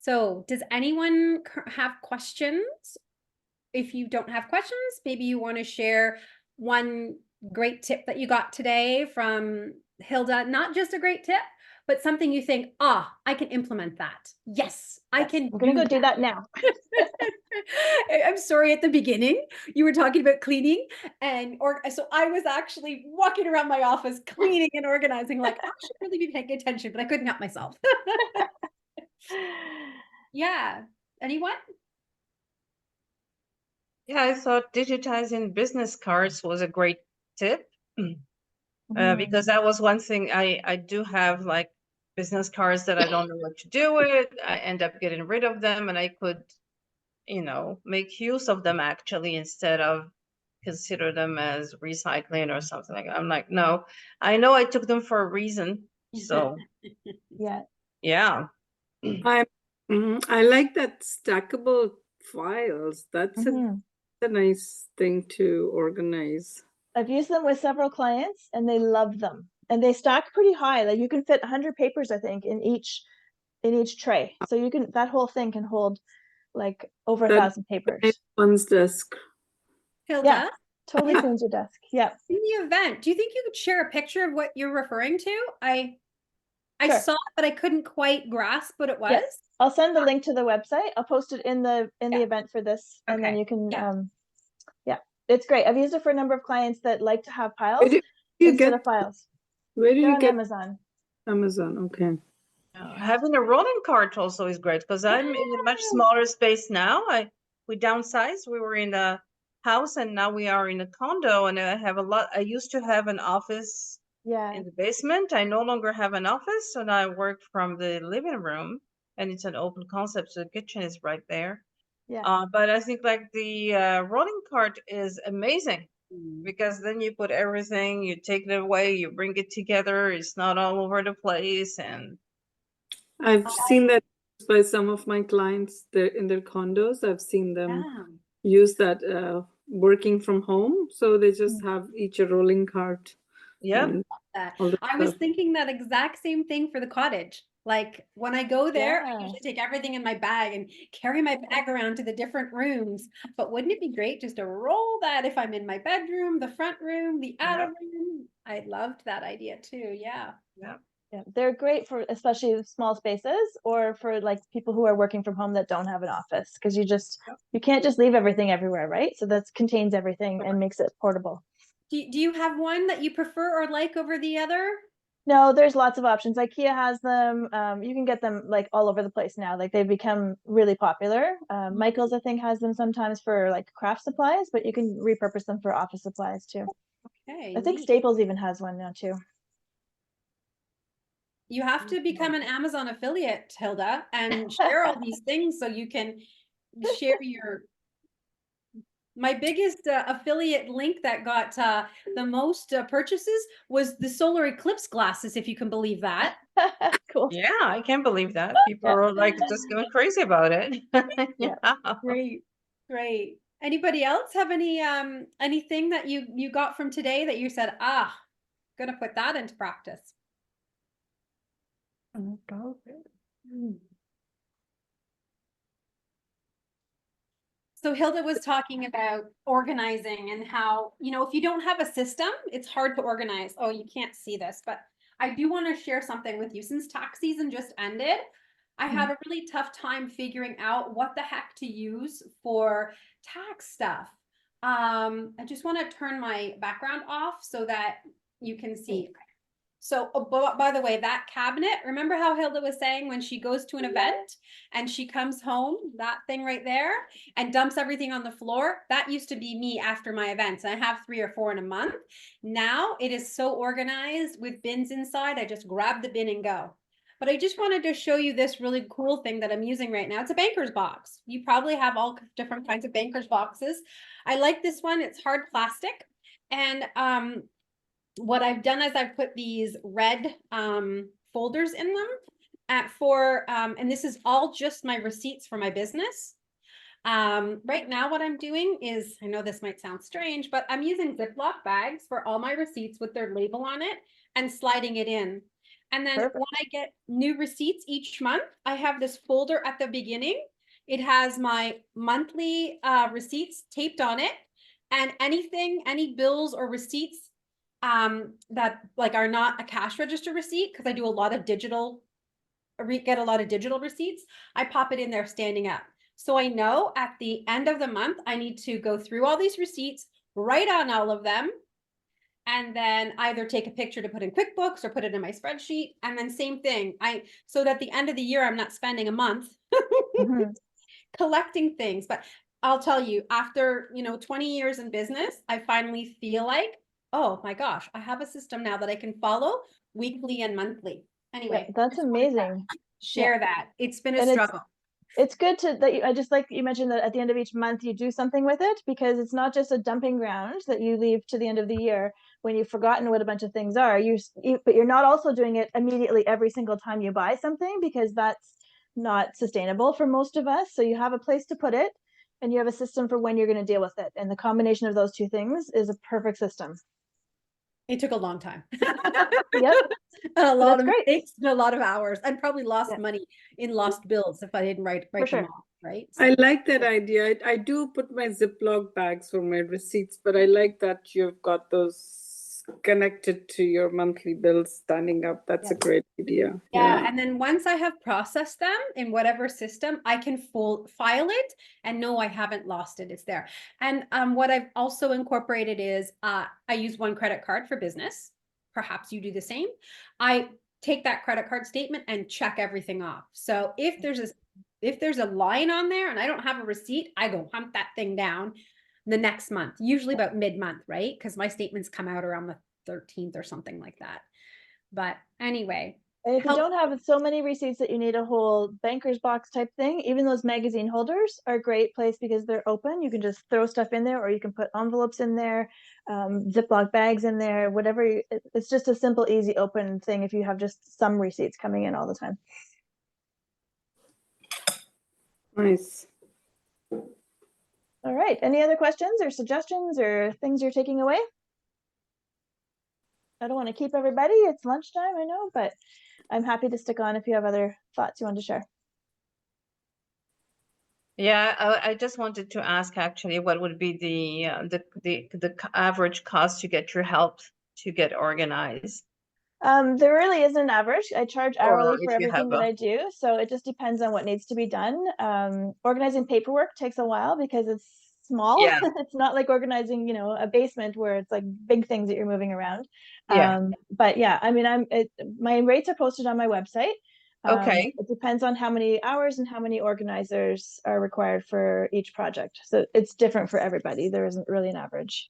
So does anyone have questions? If you don't have questions, maybe you want to share one great tip that you got today from Hilda, not just a great tip, but something you think, I can implement that. Yes, I can. I'm gonna go do that now. I'm sorry, at the beginning, you were talking about cleaning so I was actually walking around my office cleaning and organizing, like I should really be paying attention, but I couldn't help myself. Yeah. Anyone? Yeah, I thought digitizing business cards was a great tip. Because that was one thing. I do have like business cards that I don't know what to do with. I end up getting rid of them, and I could, make use of them actually instead of consider them as recycling or something like that. I'm like, no, I know I took them for a reason. So Yeah. yeah. I like that stackable files. That's a nice thing to organize. I've used them with several clients and they love them, and they stack pretty high. Like you can fit 100 papers, I think, in each tray. So that whole thing can hold like over 1,000 papers. One's desk. Hilda? Yeah, totally cleans your desk. Yeah. In the event, do you think you could share a picture of what you're referring to? I Sure. saw it, but I couldn't quite grasp what it was. Yes. I'll send the link to the website. I'll post it in the event for this, and then you can it's great. I've used it for a number of clients that like to have piles instead of files. Where do They're you on get Amazon? Amazon, okay. Having a rolling cart also is great because I'm in a much smaller space now. We downsized. We were in a house and now we are in a condo, and I have a lot. I used to have an office in the basement. I no longer have an office, so now I work from the living room, and it's an open concept, so the kitchen is right there. Yeah. But I think like the rolling cart is amazing because then you put everything, you take it away, you bring it together. It's not all over the place. And I've seen that by some of my clients in their condos. I've seen them use that working from home. So they just have each a rolling cart. Yeah. I was thinking that exact same thing for the cottage. Like when I go there, I usually take everything in my bag and carry my bag around to the different rooms. But wouldn't it be great just to roll that if I'm in my bedroom, the front room, the outer room? I loved that idea too. Yeah. Yeah, they're great for especially small spaces or for like people who are working from home that don't have an office, because you can't just leave everything everywhere, right? So that contains everything and makes it portable. Do you have one that you prefer or like over the other? No, there's lots of options. IKEA has them. You can get them like all over the place now. Like they've become really popular. Michael's, I think, has them sometimes for like craft supplies, but you can repurpose them for office supplies too. Okay. I think Staples even has one now too. You have to become an Amazon affiliate, Hilda, and share all these things so you can share my biggest affiliate link that got the most purchases was the solar eclipse glasses, if you can believe that. Cool. Yeah, I can't believe that. People are like just going crazy about it. Great. Anybody else have anything that you got from today that you said, gonna put that into practice? So Hilda was talking about organizing and how, if you don't have a system, it's hard to organize. Oh, you can't see this, but I do want to share something with you. Since tax season just ended, I had a really tough time figuring out what the heck to use for tax stuff. I just want to turn my background off so that you can see. So, by the way, that cabinet, remember how Hilda was saying when she goes to an event and she comes home, that thing right there, and dumps everything on the floor? That used to be me after my events. And I have 3 or 4 in a month. Now it is so organized with bins inside. I just grab the bin and go. But I just wanted to show you this really cool thing that I'm using right now. It's a banker's box. You probably have all different kinds of banker's boxes. I like this one. It's hard plastic. And what I've done is I've put these red folders in them and this is all just my receipts for my business. Right now what I'm doing is, I know this might sound strange, but I'm using Ziploc bags for all my receipts with their label on it and sliding it in. And then when I get new receipts each month, I have this folder at the beginning. It has my monthly receipts taped on it, and any bills or receipts that like are not a cash register receipt, because I do a lot of digital, get a lot of digital receipts, I pop it in there standing up. So I know at the end of the month, I need to go through all these receipts, write on all of them, and then either take a picture to put in QuickBooks or put it in my spreadsheet. And then same thing, so that at the end of the year, I'm not spending a month collecting things. But I'll tell you, after 20 years in business, I finally feel like, oh my gosh, I have a system now that I can follow weekly and monthly. Anyway, that's amazing. Share that. It's been a struggle. It's good I just like you mentioned that at the end of each month you do something with it, because it's not just a dumping ground that you leave to the end of the year when you've forgotten what a bunch of things are. But you're not also doing it immediately every single time you buy something, because that's not sustainable for most of us. So you have a place to put it, and you have a system for when you're going to deal with it. And the combination of those two things is a perfect system. It took a long time. Yep. A lot of mistakes and a lot of hours. I probably lost money in lost bills if I didn't write them off, right? So. I like that idea. I do put my Ziploc bags for my receipts, but I like that you've got those connected to your monthly bills standing up. That's a great idea. Yeah, and then once I have processed them in whatever system, I can file it and know I haven't lost it. It's there. And what I've also incorporated is I use one credit card for business. Perhaps you do the same. I take that credit card statement and check everything off. So if there's a line on there and I don't have a receipt, I go hunt that thing down the next month, usually about mid-month, right? Because my statements come out around the 13th or something like that. But anyway. And if you don't have so many receipts that you need a whole banker's box type thing, even those magazine holders are a great place because they're open. You can just throw stuff in there, or you can put envelopes in there, Ziploc bags in there, whatever. It's just a simple, easy, open thing if you have just some receipts coming in all the time. Nice. All right. Any other questions or suggestions or things you're taking away? I don't want to keep everybody. It's lunchtime, I know, but I'm happy to stick on if you have other thoughts you want to share. Yeah, I just wanted to ask actually, what would be the average cost to get your help to get organized? There really isn't an average. I charge hourly for everything that I do, so it just depends on what needs to be done. Organizing paperwork takes a while because it's small. Yeah. It's not like organizing, a basement where it's like big things that you're moving around. Yeah. But yeah, I mean, my rates are posted on my website. Okay. It depends on how many hours and how many organizers are required for each project. So it's different for everybody. There isn't really an average.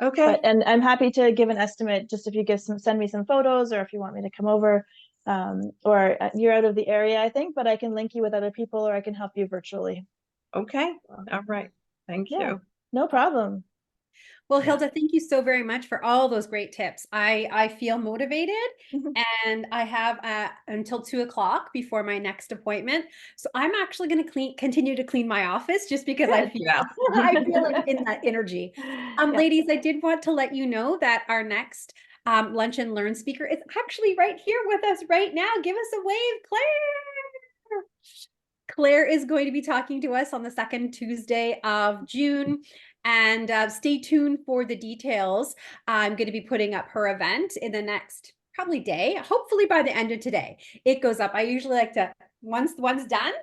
Okay. And I'm happy to give an estimate just if you send me some photos, or if you want me to come over, or you're out of the area, I think, but I can link you with other people, or I can help you virtually. Okay. All right. Thank you. No problem. Well, Hilda, thank you so very much for all those great tips. I feel motivated, and I have until 2 o'clock before my next appointment. So I'm actually going to continue to clean my office just because I feel like in that energy. Ladies, I did want to let you know that our next Lunch and Learn speaker is actually right here with us right now. Give us a wave, Claire. Claire is going to be talking to us on the second Tuesday of June. And stay tuned for the details. I'm going to be putting up her event in the next probably day, hopefully by the end of today. It goes up. I usually like to Once one's done,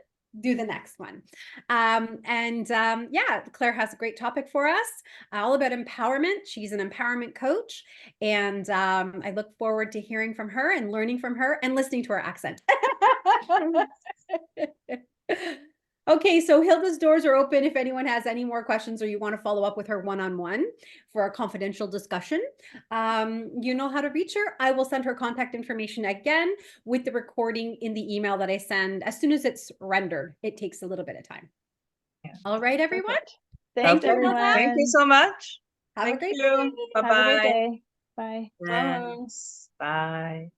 do the next one. Yeah, Claire has a great topic for us, all about empowerment. She's an empowerment coach, and I look forward to hearing from her and learning from her and listening to her accent. Okay, so Hilda's doors are open if anyone has any more questions or you want to follow up with her one-on-one for a confidential discussion. You know how to reach her. I will send her contact information again with the recording in the email that I send as soon as it's rendered. It takes a little bit of time. Yeah. All right, everyone. Perfect. Thanks, Okay. everyone. Thank you so much. Have Thank a great you. day. Bye-bye. Have a great day. Bye. Thanks. Bye.